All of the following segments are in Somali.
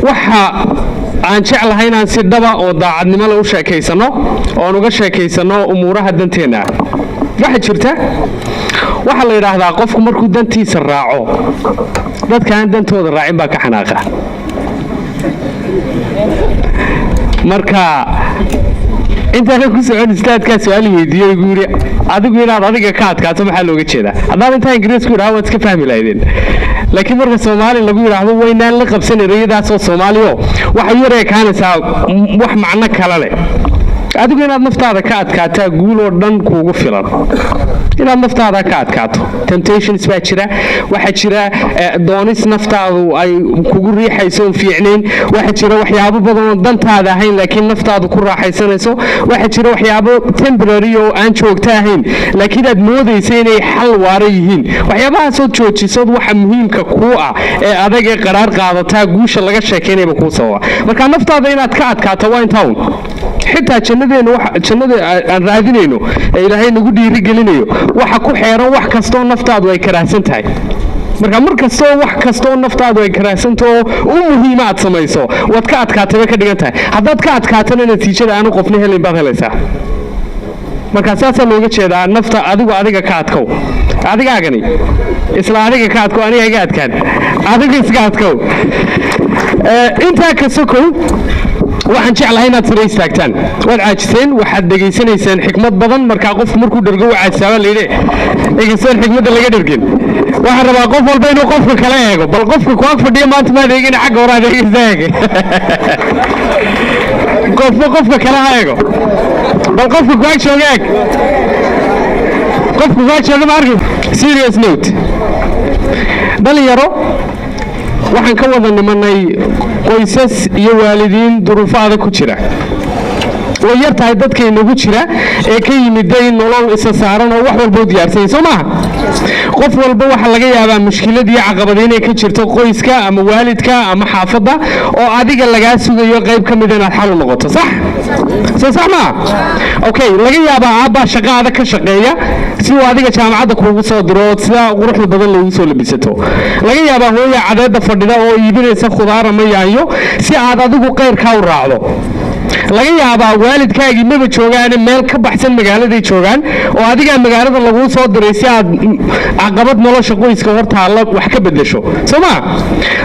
waxa aan jeclahay inaan si dhaba oo daacadnimo leh u sheekaysano oo aan uga sheekaysano umuuraha danteena waxa jirta waxa la yiraahdaa qofku markuu dantiisa raaco dadka aan dantooda raacin baa ka xanaaqa marka inta ku socon istaadka su'aal weydiiyay guuri adigu inaad adiga ka adkaato maxaa looga jeedaa haddaan inta ingiriisku yiraahdo waad iska fahmi lahaydeen laakiin marka Soomaali lagu yiraahdo waynaan la qabsan ereyadaas oo Soomaaliyo waxa yaree kaanaysaa wax macno kale leh adigu inaad naftaada ka adkaataa guul oo dhan kuugu filan inaad naftaada ka adkaato temptations baa jira waxa jira doonis naftaadu ay kugu riixayso fiicneen waxa jira waxyaabo badan oo dantaada ahayn laakiin naftaadu ku raaxaysanayso waxa jira waxyaabo temporary oo aan joogto ahayn laakiin aad moodayso inay xal waara yihiin waxyaabahaas oo joojisad waxa muhiimka ku ah ee adag ee qaraar qaadataa guusha laga sheekeynayba ku soo marka naftaada inaad ka adkaato waa intaan xitaa jannada aan raadinayno ee Ilaahay nagu dhiiri gelinayo waxa ku xeeran wax kasto naftaadu ay karaahsan tahay marka markasto wax kasto naftaadu ay karaahsanto oo muhiim aad samayso wad ka adkaatay ka dhigan tahay haddaad ka adkaatana natiijada aanu qofna helin baad helaysaa marka saasa looga jeedaa nafta adiga ka adkow adigaagani isla adiga ka adkow aniga iga adkaan adiga iska adkow inta ka sokow waxaan jeclahay inaad sare istaagtaan waad caajiseen waxaad dhageysanaysaan xikmad badan marka qofku markuu dhargo waa caajisaba leeyahay eegaysan xikmadda laga dhargin waxaan rabaa qof walba inuu qofka kala eego bal qofka ku ag fadhiya maanta ma adeegin xaq hore adeegaysaag qofka kala eego bal qofka ku ag jooga qofka ku ag jooga markii serious note dhalinyaro waxaan ka wada nimanay qoysas iyo waalidiin duruufo adag ku jira way yartahay dadka inagu jira ee ka yimiday nolol isa saaran oo wax walba u diyaarsan Soomaa qof walba waxa laga yaabaa mushkilad iyo caqabad inay ka jirto qoyska ama waalidka ama xaafadda oo adiga laga sugayo qayb ka mid ah inaad xal u noqoto sax ma okay laga yaabaa aabba shaqada ka shaqeeya si uu adiga jaamacadda kuugu soo diro sida quruxda badan loogu soo labisato laga yaabaa hooyo cadeeda fadhida oo iibinaysa khudaar ama yaayo si aad adigu qayr ka u raacdo laga yaabaa waalidkaagii maba joogaan meel ka baxsan magaalada joogaan oo adiga magaalada lagu soo diray si aad caqabad nolosha qoyska hortaala wax ka bedesho Soomaa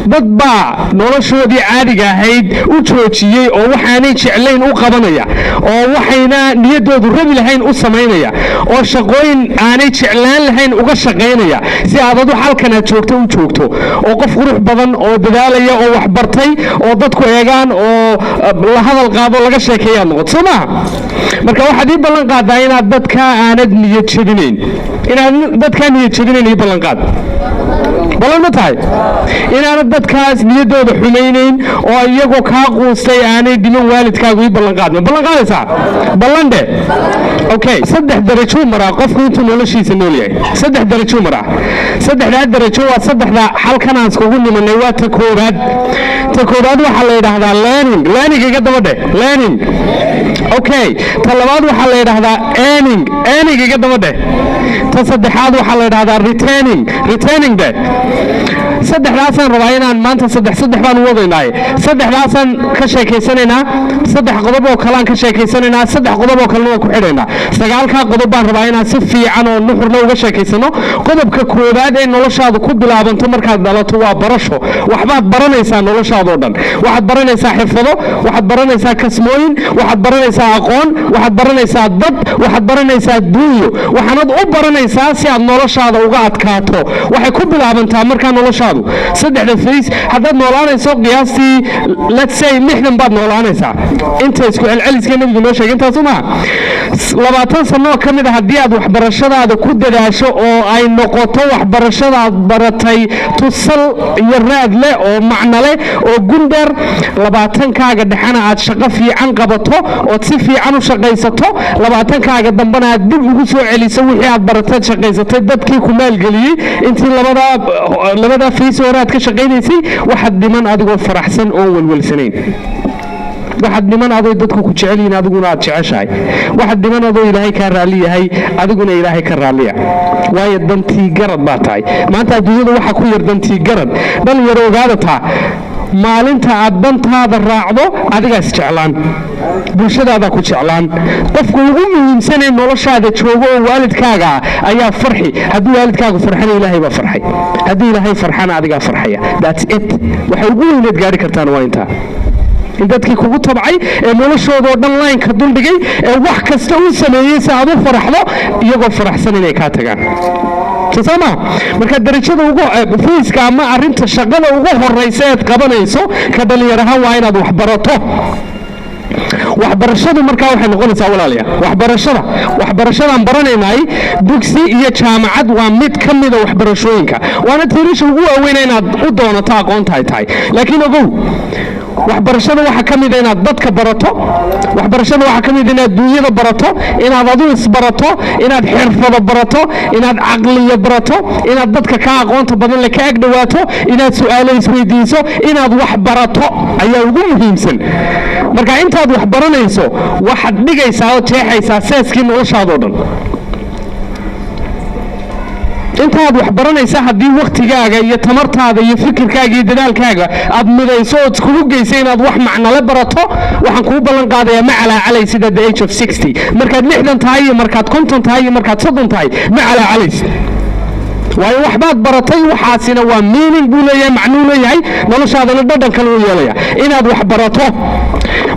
dad baa noloshoodii caadiga ahayd u joojiyay oo waxaanay jeclayn u qabanaya oo waxayna niyadoodu rabi lahayn u sameynaya oo shaqooyin aanay jeclaan lahayn uga shaqeynaya si aad adu halkan aad joogto u joogto oo qof qurux badan oo dadaalaya oo wax bartay oo dadku eegaan oo la hadal qaado laga sheekeeyaa noqoto Soomaa marka waxaad ii ballan qaadaa inaad dadka aanad niyad jabinayn ballan qaad ballan ma tahay inaanad dadkaas niyadooda xumaynayn oo iyagoo ka quustay aanay dhiman waalidkaagu ii ballan qaadaysaa ballan de okay 3 darajo maraa qofku intuu noloshiisa nool yahay 3 darajo maraa 3 darajo waa 3 halkan aan iskugu nimanay waa ta koobaad waxa la yiraahdaa learning iga dabadhe learning okay ta labaad waxa la yiraahdaa earning iga dabadhe ta saddexaad waxa la yiraahdaa returning de saddexdaasaan rabaa inaan maanta saddex baan wadaynaa saddexdaasaan ka sheekaysanaynaa saddex qodob oo kale aan ka sheekaysanaynaa saddex qodob oo kale oo ku xidhaynaa sagaalka qodob baan rabaa inaan si fiican oo nuxurna uga sheekaysano qodobka koobaad ee noloshaadu ku bilaabanto markaad dhalato waa barasho waxbaad baranaysaa noloshaada oo dhan waxaad baranaysaa xirfado waxaad baranaysaa kasmooyin waxaad baranaysaa aqoon waxaad baranaysaa dad waxaad baranaysaa duunyo waxaanad u baranaysaa si aad noloshaada uga adkaato waxay ku bilaabantaa markaa noloshaadu saddexda fays haddaad noolaanayso qiyaastii let's say 60 baad noolaanaysaa inta isku celceliska nabiga noo sheegay intaas uma 20 sano ka mid ah haddii aad waxbarashadaada ku dadaasho oo ay noqoto waxbarashadaad baratay tusal iyo raad leh oo macno leh oo gundar 20kaaga dhaxana aad shaqo fiican qabato oo si fiican u shaqaysato 20kaaga dambana aad dib ugu soo celiso wixii aad baratay shaqaysatay dadkii ku maalgeliyay intii labada fiis horaad ka shaqaynaysay waxaad dhiman adigoo faraxsan oo walwalsanayn waxaad dhiman adoo dadku ku jecel yihiin adiguna aad jeceshahay waxaad dhiman adoo ilaahay ka raali yahay adiguna ilaahay ka raaliya waayo dantii garad baa tahay maanta adduunyada waxa ku yar dantii garad dhan yar ogaada taa maalinta aad dantaada raacdo adigaas jeclaan bulshadaada ku jeclaan qofku ugu muhiimsanay noloshaada joogo oo waalidkaaga ayaa farxi haddii waalidkaagu farxana ilaahay baa farxay haddii ilaahay farxana adigaa farxaya that's it waxa ugu weyneed gaari kartaan waa intaa in dadkii kugu tabcay ee noloshoodoo dhan laynka duldhigay ee wax kasta u sameeyey si aad u faraxdo iyagoo faraxsan inay kaa tagaan soma marka darajada ugu fiiska ama arinta shaqada ugu horeysa eed qabanayso ka dhalinyaraha waa inaad wax barato waxbarashadu markaa waxay noqonaysaa walaalayaal waxbarashadaan baranaynay dugsi iyo jaamacad waa mid ka mida waxbarashooyinka waana tiirisha ugu waaweyn inaad u doonato aqoonta ay tahay laakiin ogow waxbarashada waxa ka mid inaad dadka barato waxbarashada waxa ka mid inaad dunyada barato inaad adigu isbarato inaad xirfado barato inaad caqliyo barato inaad dadka ka aqoonta badan le ka ag dhawaato inaad su'aalo isweydiiso inaad wax barato ayaa ugu muhiimsan marka intaad wax baranayso waxaad dhigaysaa oo jeexaysaa seeskii noloshaadoo dhan intaad wax baranaysa haddii waktigaaga iyo tamartaada iyo fikirkaaga iyo dadaalkaaga aad midayso ood iskugu geysa inaad wax macnale barato waxaan kuu ballan qaadayaa ma calaacalaysid at the age of 60 markaad 60 tahay iyo markaad 50 tahay iyo markaad 30 tahay ma calaacalaysid waayo waxbaad baratay waxaasina waa meaning buu leeyahay macnuu leeyahay noloshaadana dhadhan kale u yeelaya inaad wax barato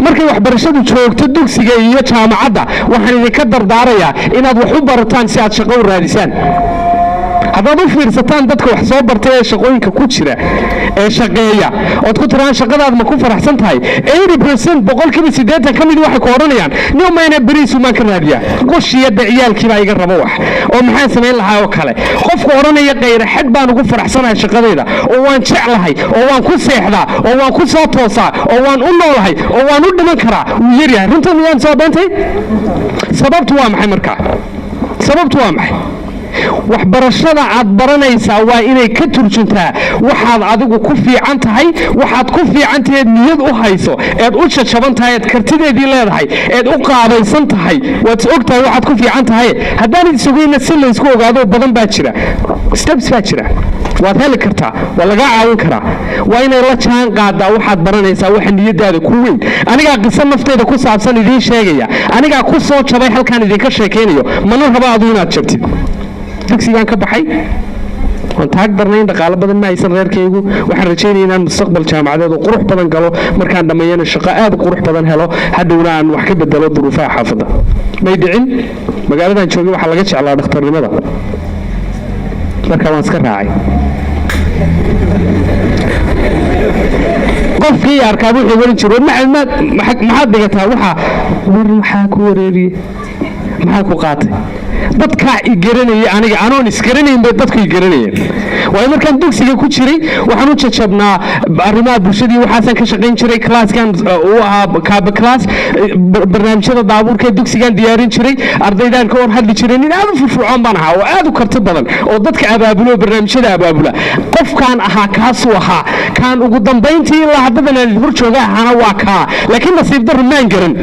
markay waxbarashadu joogto dugsiga iyo jaamacadda waxaan idinka dardaarayaa inaad wax u barataan si aad shaqo u raadisaan haddaad u fiirsataan dadka wax soo bartay ee shaqooyinka ku jira ee shaqeeya ood ku tiraan shaqadaad ma ku faraxsan tahay 80% boqolkiiba 80 ka mid waxay ku odhanayaan nimayna beriisu maan ka raadiyaa qoshiyada ciyaalkiibaa iga rabo wax oo maxaan samayn lahaa oo kale qofku odhanaya qayra xad baan ugu faraxsanahay shaqadayda oo waan jeclahay oo waan ku seexdaa oo waan ku soo toosaa oo waan u noolahay oo waan u dhiman karaa wuu yaryahay runtan miyaan soo beentay sababtu waa maxay markaa sababtu waa maxay waxbarashada aad baranaysaa waa inay ka turjuntaa waxaad adigu ku fiican tahay waxaad ku fiican tahay niyad u hayso eed u jajaban tahay eed kartideedii leedahay eed u qaabaysan tahay waad og tahay waxaad ku fiican tahay haddaan isugayna si laysku ogaado badan baa jira steps baa jira waad heli kartaa waa laga caawin karaa waa inay la jaan qaadaa waxaad baranaysaa waxa niyadaada ku weyn anigaa qiso nafteyda ku saabsan idiin sheegaya anigaa ku soo jabay halkaan idinka sheekaynayo mana rabo adu inaad jabtid dugsigaan ka baxay waan taag darnayn dhaqaalo badan ma haysan reerkaygu waxaan rajaynaya inaan mustaqbal jaamacadeed oo qurux badan galo markaan dhammeeyana shaqo aad u qurux badan helo hadhowna aan wax ka bedelo duruufaha xaafadda may dhicin magaaladan joogay waxaa laga jeclaa dhakhtarnimada markaa waan iska raacay qofkii arkaa wuxuu warin jiray maxaad dhigataa maxaa ku wareeriyey maxaa ku qaatay dadkaa i garanayay aniga anoon isgaranayn bay dadku i garanayeen waayo markaan dugsiga ku jiray waxaan u jajabnaa arrimaha bulshadii waxaasaan ka shaqayn jiray classkan u ahaa kaaba class barnaamijyada daabuurka dugsigaan diyaarin jiray ardaydaan ka hor hadli jiray nin aad u firfircoon baan ahaa oo aad u karti badan oo dadka abaabulo barnaamijyada abaabula qofkaan ahaa kaasuu ahaa kaan ugu dambayntii ilaa haddadan aan hor jooga ahaana waa kaa laakiin nasiib darro maan garan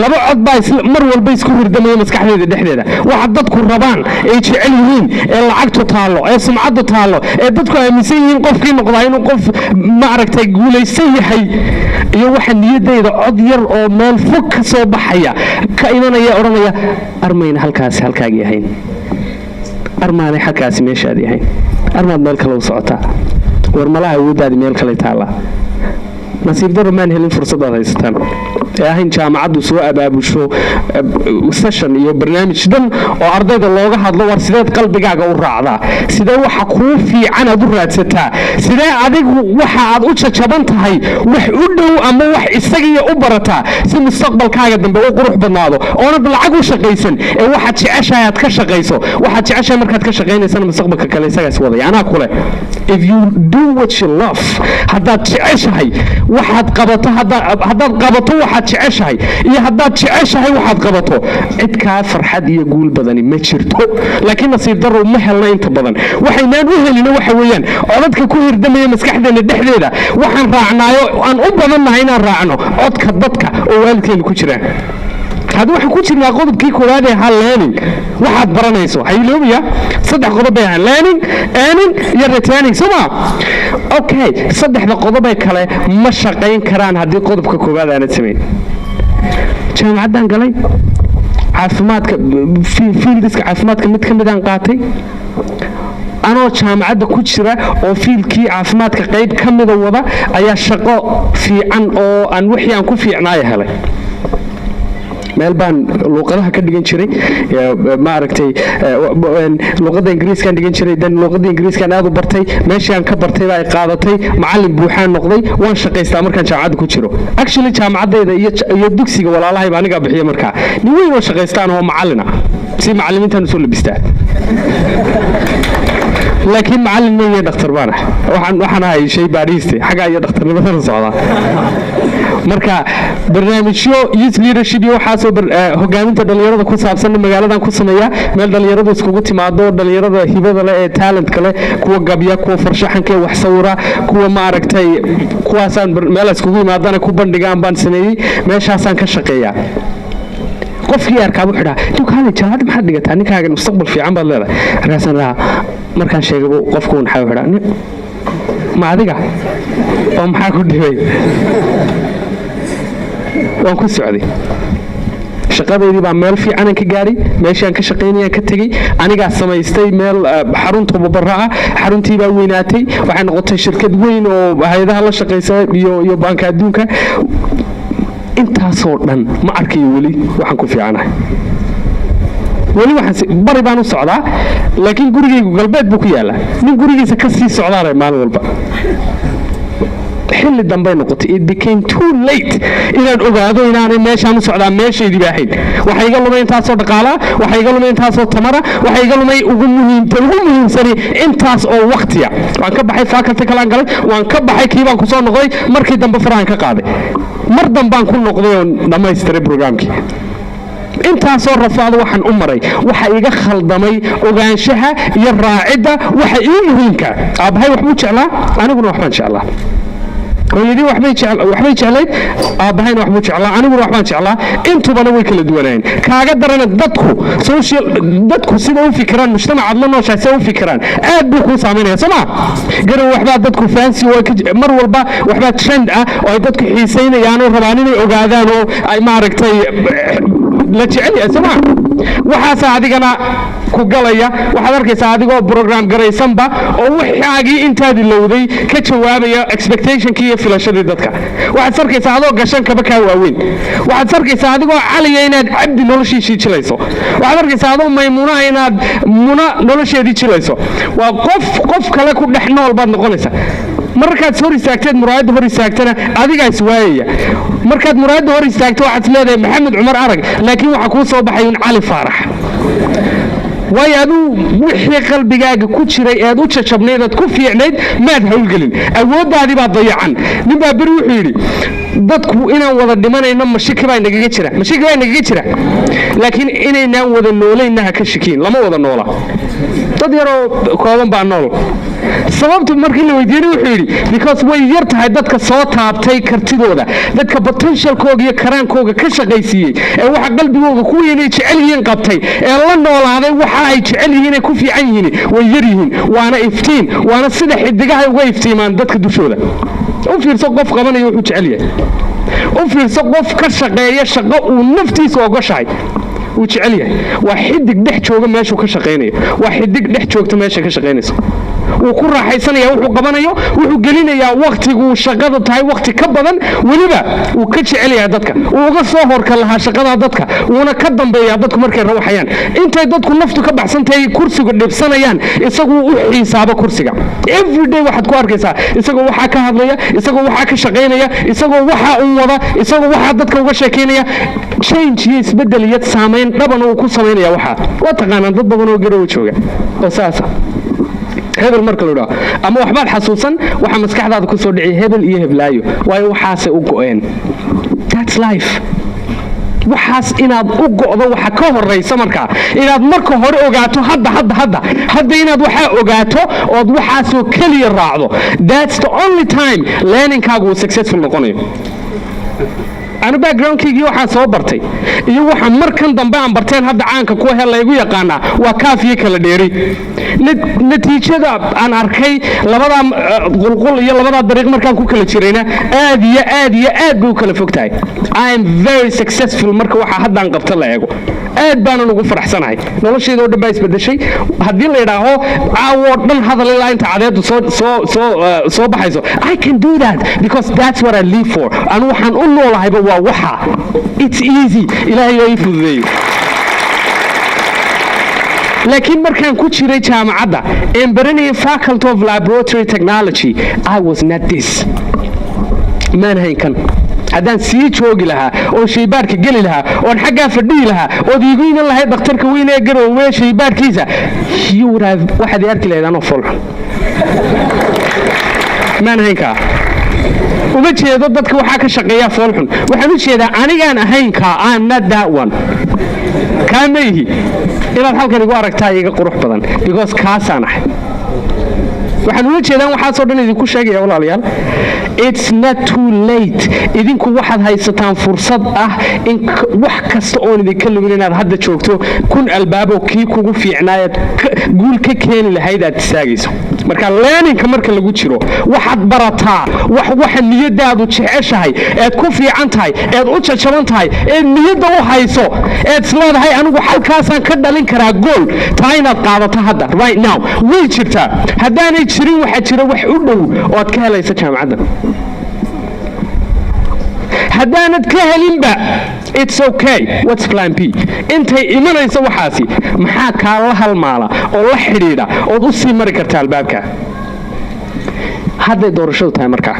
laba cod baa mar walba isku hirdamaya maskaxdeeda dhexdeeda waxa dadku rabaan ay jecel yihiin ee lacagtu taalo ee sumcadu taalo ee dadku aaminsan yihiin qofkii noqdaa inuu qof ma aragtay guulaysan yahay iyo waxa niyadeyda cod yar oo meel fog ka soo baxaya ka imanaya oranaya armayna halkaas halkaagii ahayn armaanay halkaas meeshaadii ahayn armaad meel kale u socotaa war malaha awoodaadi meel kale taala nasiib darro maan helin fursadaad haysataan ee ahayn jaamacaddu soo abaabusho session iyo barnaamij dhan oo ardayda looga hadlo war sideed qalbigaaga u raacdaa sidee waxa kuu fiican aad u raadsataa sidee adigu waxa aad u jajaban tahay wax u dhow ama wax isagiiya u barataa si mustaqbalkaaga dambe u qurux badnaado oonad lacag u shaqaysan ee waxaad jeceshahay aad ka shaqayso waxaad jeceshahay markaad ka shaqaynaysana mustaqbalka kale isagaas wadaya anaa kule if you do what you love haddaad jeceshahay waxaad qabato haddaad qabato waxaad jeceshahay iyo haddaad jeceshahay waxaad qabato cid kaa farxad iyo guul badani ma jirto laakiin nasiib darro ma helna inta badan waxaynaan u helino waxa weeyaan codadka ku hirdamaya maskaxdeena dhexdeeda waxaan raacnaayo aan u badannahay inaan raacno codka dadka oo waalidkeenu ku jiraan hadda waxaan ku jirnaa qodobkii koowaad ee ahaa learning waxaad baranayso hayloobiya 3 qodob bay ahaan learning earning iyo retaining soma okay 3 qodob ay kale ma shaqayn karaan haddii qodobka koowaad aanad samayn jaamacadan galay caafimaadka fiildiska caafimaadka mid ka mid aan qaatay anoo jaamacadda ku jira oo fiilkii caafimaadka qayb ka mida wada ayaa shaqo fiican oo aan wixii aan ku fiicnaaya helay meel baan luuqadaha ka dhigan jiray maaragtay luuqadda ingiriiskaan dhigan jiray dan luuqadda ingiriiskaan aad u bartay meeshii aan ka bartay baa ay qaadatay macallin buuxaan noqday waan shaqaystaa markaan jaamacadda ku jiro actually jaamacaddayda iyo dugsiga walaalahayba anigaa bixiya markaa nin weyn oo shaqaystaan oo macallina si macallimiintaan usoo labistaa laakiin macallin ma iyo dhakhtar baan waxaan ahay shay baadhiiste xaggaa iyo dhakhtarnimadana socdaa marka barnaamijyo youth leadership iyo waxaasoo hogaaminta dhalinyarada ku saabsan magaaladan ku sameeya meel dhalinyaradu iskugu timaado dhalinyarada hibada leh ee talentka leh kuwa gabya kuwa farshaxanka ee wax sawira kuwa maaragtay kuwaasaan meel iskugu yimaadana ku bandhigaan baan sameeyey meeshaasaan ka shaqeeyaa qofkii arkaa wuxuu dhahaa dukaani jaamacad maxaad dhigataa ninkaaga mustaqbal fiican baad leedahay markaasaan dhahaa markaan sheegay qofku waxaa wuxuu dhahaa ma adiga oo maxaa ku dhibay waan ku socday shaqadeydii baa meel fiicanan ka gaadhay meeshaan ka shaqaynayaan ka tegey anigaa samaystay meel xarun tababara ah xaruntii baa weynaatay waxay noqotay shirkad weyn oo hay-adaha la shaqaysa iyo baanka adduunka intaasoo dhan ma arkayo weli waxaan ku fiicanahay weli waxaan bari baan u socdaa laakiin gurigaygu galbeed buu ku yaallaa nin gurigiisa ka sii socdaanay maalin walba xilli dambay noqotay it became too late inaan ogaado inaanay meeshaan u socdaa meeshaydii baa ahayd waxay iga lumay intaasoo dhaqaalaa waxay iga lumay intaasoo tamara waxay iga lumay ugu muhiimsani intaas oo waqtiya waan ka baxay faculty kalaan galay waan ka baxay kii baan kusoo noqday markii dambe farahan ka qaaday mar dambaan ku noqday oon dhammaystiray programkii intaasoo rafaado waxaan u maray waxa iga khaldamay ogaanshaha iyo raacidda waxa ii muhiimka aabbahay waxbuu jeclaa aniguna waxbaan jeclaa hooyadii waxbay jeclayd aabbahayna waxbuu jeclaa aniguna waxbaan jeclaa intubana way kala duwanaayeen kaaga darana dadku sida u fikiraan mujtamacaad la nooshahay sida u fikiraan aad buu kuu saamaynaya sooma garow waxbaa dadku fancy mar walba waxbaa trend ah oo ay dadku xiisaynayaan oo rabaan inay ogaadaan oo ay maaragtay la jecel yahay sooma waxaasaa adigana ku galaya waxaad arkaysaa adigoo program garaysanba oo waxaagii intaadii lowday ka jawaabaya expectationkii iyo filashadii dadka waxaad arkaysaa adoo gashan kaba kaa waaweyn waxaad arkaysaa adigoo caliya inaad cabdi noloshiisii jilayso waxaad arkaysaa adoo maymuunaha inaad muna nolosheedii jilayso waa qof kale ku dhex nool baad noqonaysaa markaad hor istaagteed muraayadda hor istaagtana adigaa iswaayaya markaad muraayadda hor istaagto waxaad leedahay maxamed cumar arag laakiin waxaa kuu soo baxay un cali faarax waayo aduu wixii qalbigaaga ku jiray eed u jajabnayd eed ku fiicnayd maad hawlgelin awooddaadii baa dayacan nin baa beri wuxuu yidhi dadku inaan wada dhimanayno mashiki baa nagaga jira laakiin inaynaan wada noolayna ha ka shikiin lama wada noola dad yaroo kooban baa nool sababtu markii la weydiiyey wuxuu yidhi because way yar tahay dadka soo taabtay kartidooda dadka potentialkooga iyo karaankooga ka shaqaysiiyey ee waxa qalbigooga ku weynay jecel yihiin qabtay ee la noolaaday waxa ay jecel yihiin ay ku fiican yihiin way yar yihiin waana iftiin waana sida xidigaha uga iftiimaan dadka dushooda u fiirso qof qabanaya wuxuu jecel yahay u fiirso qof ka shaqeeya shaqo uu naftiisa ogashahay wuu jecel yahay waa xidig dhex jooga meeshuu ka shaqaynayo waa xidig dhex joogta meesha ka shaqaynayso wuu ku raaxaysanaya wuxuu qabanayo wuxuu gelinayaa waqtiguu shaqada tahay waqti ka badan weliba wuu ka jecel yahay dadka wuu uga soo horka lahaa shaqada dadka wuuna ka dambeeyaa dadku markay rawaxayaan intay dadku naftu ka baxsantahay kursiga dhibsanayaan isaguu u xiisaabo kursiga everyday waxaad ku arkaysaa isagoo waxaa ka hadlaya isagoo waxaa ka shaqaynaya isagoo waxaa u wada isagoo waxaa dadka uga sheekaynaya change iyo isbedel iyo saamayn dhaban uu ku samaynaya waxaa waa taqaanaan dad badan oo garowa jooga oo saasa hebel marka la dhaho ama waxbaad xasuusan waxa maskaxdaada ku soo dhiciya hebel iyo heblaayo waayo waxaasay u go'een that's life waxaas inaad u go'do waxa ka horaysa markaa inaad marka hore ogaato hadda inaad waxaa ogaato ood waxaasoo keliya raacdo that's the only time learningkaagu uu successful noqonayo anu backgroundkaygii waxaan soo bartay iyo waxa markan dambe aan barteen hadda caanka kuwa hel laygu yaqaanaa waa kaafiye kala dheeri natiijada aan arkay labadaa qulqul iyo labadaa dariiq markaan ku kala jirayna aad iyo aad iyo aad bay u kala fog tahay. I am very successful marka waxa haddaan qabta la eego aad baanan ugu faraxsanahay noloshayda oo dhan baa isbedeshay. haddii la yidhaaho caawoo dhan hadal ilaa inta cadeedu soo baxayso I can do that because that's what I live for. anu waxaan u noolahayba waa waxa it's easy ilaahay waa ii fududeeyey. laakiin markaan ku jiray jaamacadda aan baranayay faculty of laboratory technology I was not this maan haynkan. haddaan sii joogi lahaa oo shaybaarka geli lahaa oon xaggaa fadhiyi lahaa ood iigu iman lahayd dhakhtarka weyn ee garoowe shaybaarkiisa waxaad arki lahayd anoo foolxun maan haynkaa. uma jeedo dadka waxaa ka shaqeeyaa foolxun, waxaan u jeedaa anigaan ahaynkaa I'm not that one. kaa ma ihi inaad halkan igu aragtaa iga qurux badan because kaasaan ahay. waxaan ula jeedaan waxaasoo dhan idinku sheegaya walaalayaal it's not too late. idinku waxaad haysataan fursad ah in wax kasta oon idinka lumin inaad hadda joogto kun albaabo kii kugu fiicnaayaad guul ka keeni lahayd aad istaagayso. marka learningka marka lagu jiro waxaad barataa waxa niyadaadu jeceshahay eed ku fiican tahay eed u jajaban tahay eed niyadda u hayso eed isleedahay anigu halkaasaan ka dhalin karaa gool taa inaad qaadato hadda right now way jirtaa. haddaanay jirin waxaa jira wax u dhow oo aad ka helaysa jaamacadda. haddaanad ka helinba it's okay what's plan B. intay imanayso waxaasi maxaa kaa la halmaala oo la xidhiidha ood u sii mari karta albaabka. hadday doorashadu tahay markaa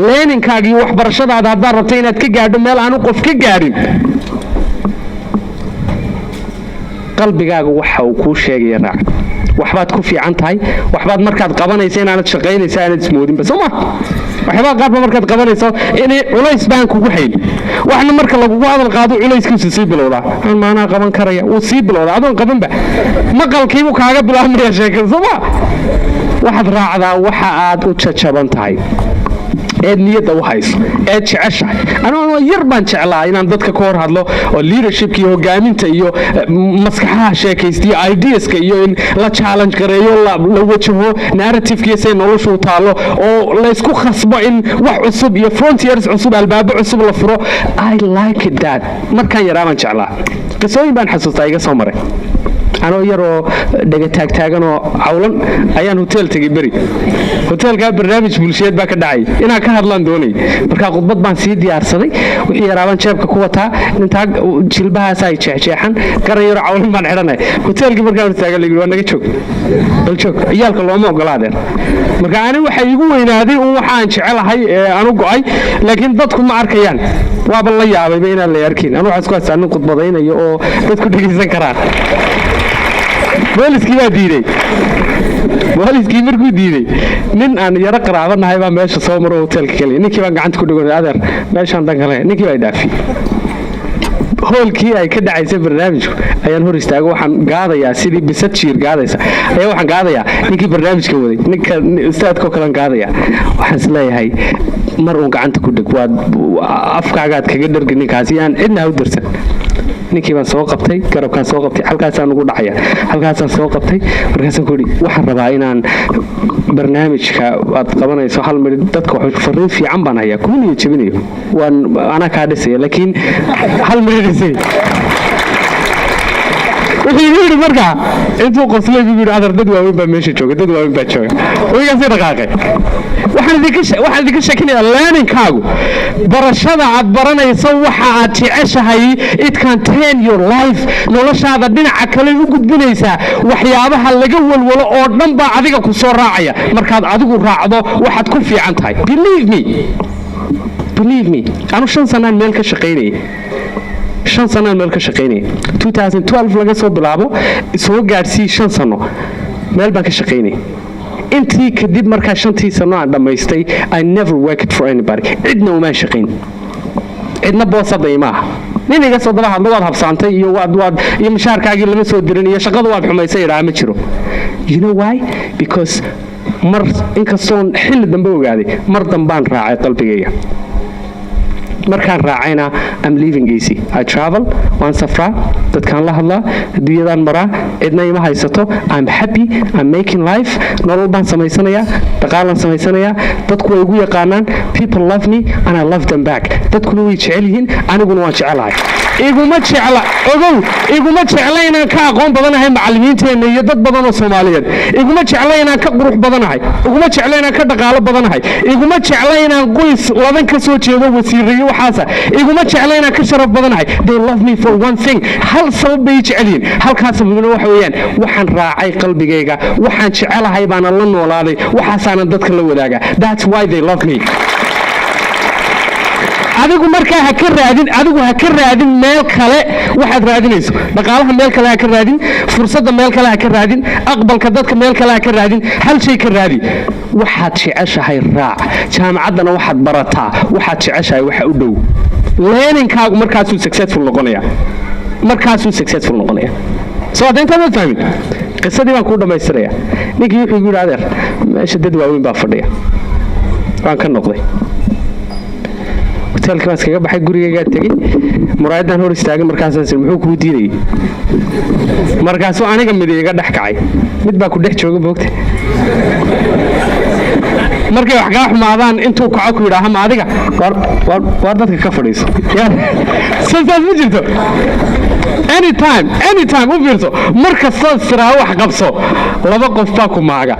leeninkaagii waxbarashadaada haddaad rabta inaad ka gaadho meel aanu qof ka gaadhin qalbigaaga waxa uu kuu sheegaya raac. waxbaad ku fiican tahay waxbaad markaad qabanayso inaanad shaqaynaysa aanad ismoodinba sooma. waxyaabaa qaarba markaad qabanayso inay culays baan kugu hayn waxna marka lagugu hadal qaado culayskiisu sii bilowdaa aan maanaa qaban karaya wuu sii bilowdaa adoon qabanba maqalkiibuu kaaga bilaabmaya sheekada sooma. waxaad raacdaa waxa aad u jajaban tahay eed niyadda u hayso eed jeceshahay. anigoo yar baan jeclaa inaan dadka ka hor hadlo oo leadershipka iyo hogaaminta iyo maskaxaha sheekaysta iyo ideaska iyo in la challenge gareeyo la wajaho narrative-kiisa say noloshu u taalo oo laysku khasbo in wax cusub iyo frontiers cusub albaabo cusub la furo. I like it that markaan yaraa baan jeclaa. qisooyin baan xasuustaa iga soo maray anoo yaroo dhaga taagtaaganoo cawlan ayaan hotel tegey beri. hoteelkaa barnaamij bulsheed baa ka dhacay inaan ka hadlaan doonay markaa khudbad baan sii diyaarsaday wixii yaraabaan jeebka ku wataa intaa jilbahaas ay jeexjeexan garan yaro cawlan baan xidhanay. hoteelkii markaan hortaagan la yidhi waa naga joog bal joog ciyaalka looma ogolaadeen. marka ani waxay igu weynaaday un waxaan jecelahay anu go'ay laakiin dadku ma arkayaan. waaba la yaabayba inaan la arkin anu waxaan isku haystaa nin khudbadaynayo oo dadku dhegaysan karaan. booliskii baa diiday. booliskii markuu diiday nin aan yaro qaraabanahay baa meesha soo maro hoteelka kale ninkii baan gacanta ku dhigon adeer meeshaan dan kale ninkii baa dhaafi. hoolkii ay ka dhacaysay barnaamijku ayaan hor istaago waxaan gaadayaa sidii bisad jiir gaadaysa ayaa waxaan gaadayaa ninkii barnaamijka waday ninka ustaadkoo kalean gaadayaa waxaan isleeyahay mar uun gacanta ku dhig waad afkaagaad kaga dhargi ninkaasi aan cidna ha u darsan. ninkii baan soo qabtay garabkaan soo qabtay halkaasaan ugu dhacaya halkaasaan soo qabtay markaasaan ku yidhi waxaan rabaa inaan barnaamijka aad qabanayso hal midh dadka fariin fiican baan hayaa kuma niyo jebinayo waan anaa kaa dhisaya laakiin hal midh dhisay. wuxuu igu yidhi markaa intuu qoslay buu yidhi adar dad waaweyn baa meesha jooga dad waaweyn baa jooga waygaasii dhaqaaqay. waxaan idinka sheekinayaa learningkaagu barashada aad baranayso waxa aad jeceshahay it can turn your life noloshaada dhinaca kale u gudbinaysaa. waxyaabaha laga walwalo oo dhan baa adiga ku soo raacaya markaad adigu raacdo waxaad ku fiican tahay. believe me anu 5 sanaan meel ka shaqaynayay 5 sanaan meel ka shaqaynayay 2012 laga soo bilaabo soo gaarsii 5 sano meel baan ka shaqaynayay. intii kadib markaa 5tii sano aan dhamaystay I never worked for anybody. cidna uma shaqayn cidna boosaday maaha. nin iga soo daba hadlo waad habsaantay iyo iyo mushaarkaagii lama soo dirin iyo shaqadu waad xumaysay ilaa ma jiro. you know why? because mar inkastoon xilli dambe ogaaday mar dambaan raacay qalbigayga markaan raacayna I'm leaving easy. I travel, waan safraa, dadkaan la hadlaa, adduunyadaan maraa, cidna ima haysato. I'm happy, I'm making life, nolol baan samaysanayaa, dhaqaalaan samaysanayaa, dadku way igu yaqaanaan, people love me and I love them back. Dadkuna way jecel yihiin, aniguna waan jecelahay. iguma jecla inaan ka aqoon badanahay macallimiinteena iyo dad badan oo Soomaaliyeed. iguma jecla inaan ka qurux badanahay, iguma jecla inaan ka dhaqaalo badanahay, iguma jecla inaan qoys ladan ka soo jeedo wasiiriyo waxaasa, iguma jecla inaan ka sharaf badanahay. They love me for one thing. hal sabab bay jeceliin, halkaas sababna waxa weeyaan waxaan raacay qalbigayga, waxaan jecelahay baan la noolaaday, waxaasaan dadka la wadaaga. That's why they love me. adigu markaa ha ka raadin meel kale waxaad raadinayso. dhaqaalaha meel kale ha ka raadin, fursadda meel kale ha ka raadin, aqbalka dadka meel kale ha ka raadin, hal shay ka raadi. waxaad jeceshahay raac. jaamacaddana waxaad barataa waxaad jeceshahay waxa u dhow. learningkaagu markaasuu successful noqonaya. soo hadda intaad ma fahmin qisadii baan kuu dhammaystiraya. ninkii wuxuu igu yidhi adeer meesha dad waaweyn baa fadhiya. waan ka noqday hotelka baan iskaga baxay, gurigaygaa tegey, muraayadaan hor istaagay, markaasaan sir muxuu kuu diidayay? markaasuu aniga mid iga dhex kacay. mid baa ku dhex jooga moogta. markay wax kaa xumaadaan intuu kaco ku yidhaaha ma adiga waa dadka ka fadhiiso. saas ma jirto. anytime u fiirso. markastood siraa wax qabso, laba qof baa ku maaga.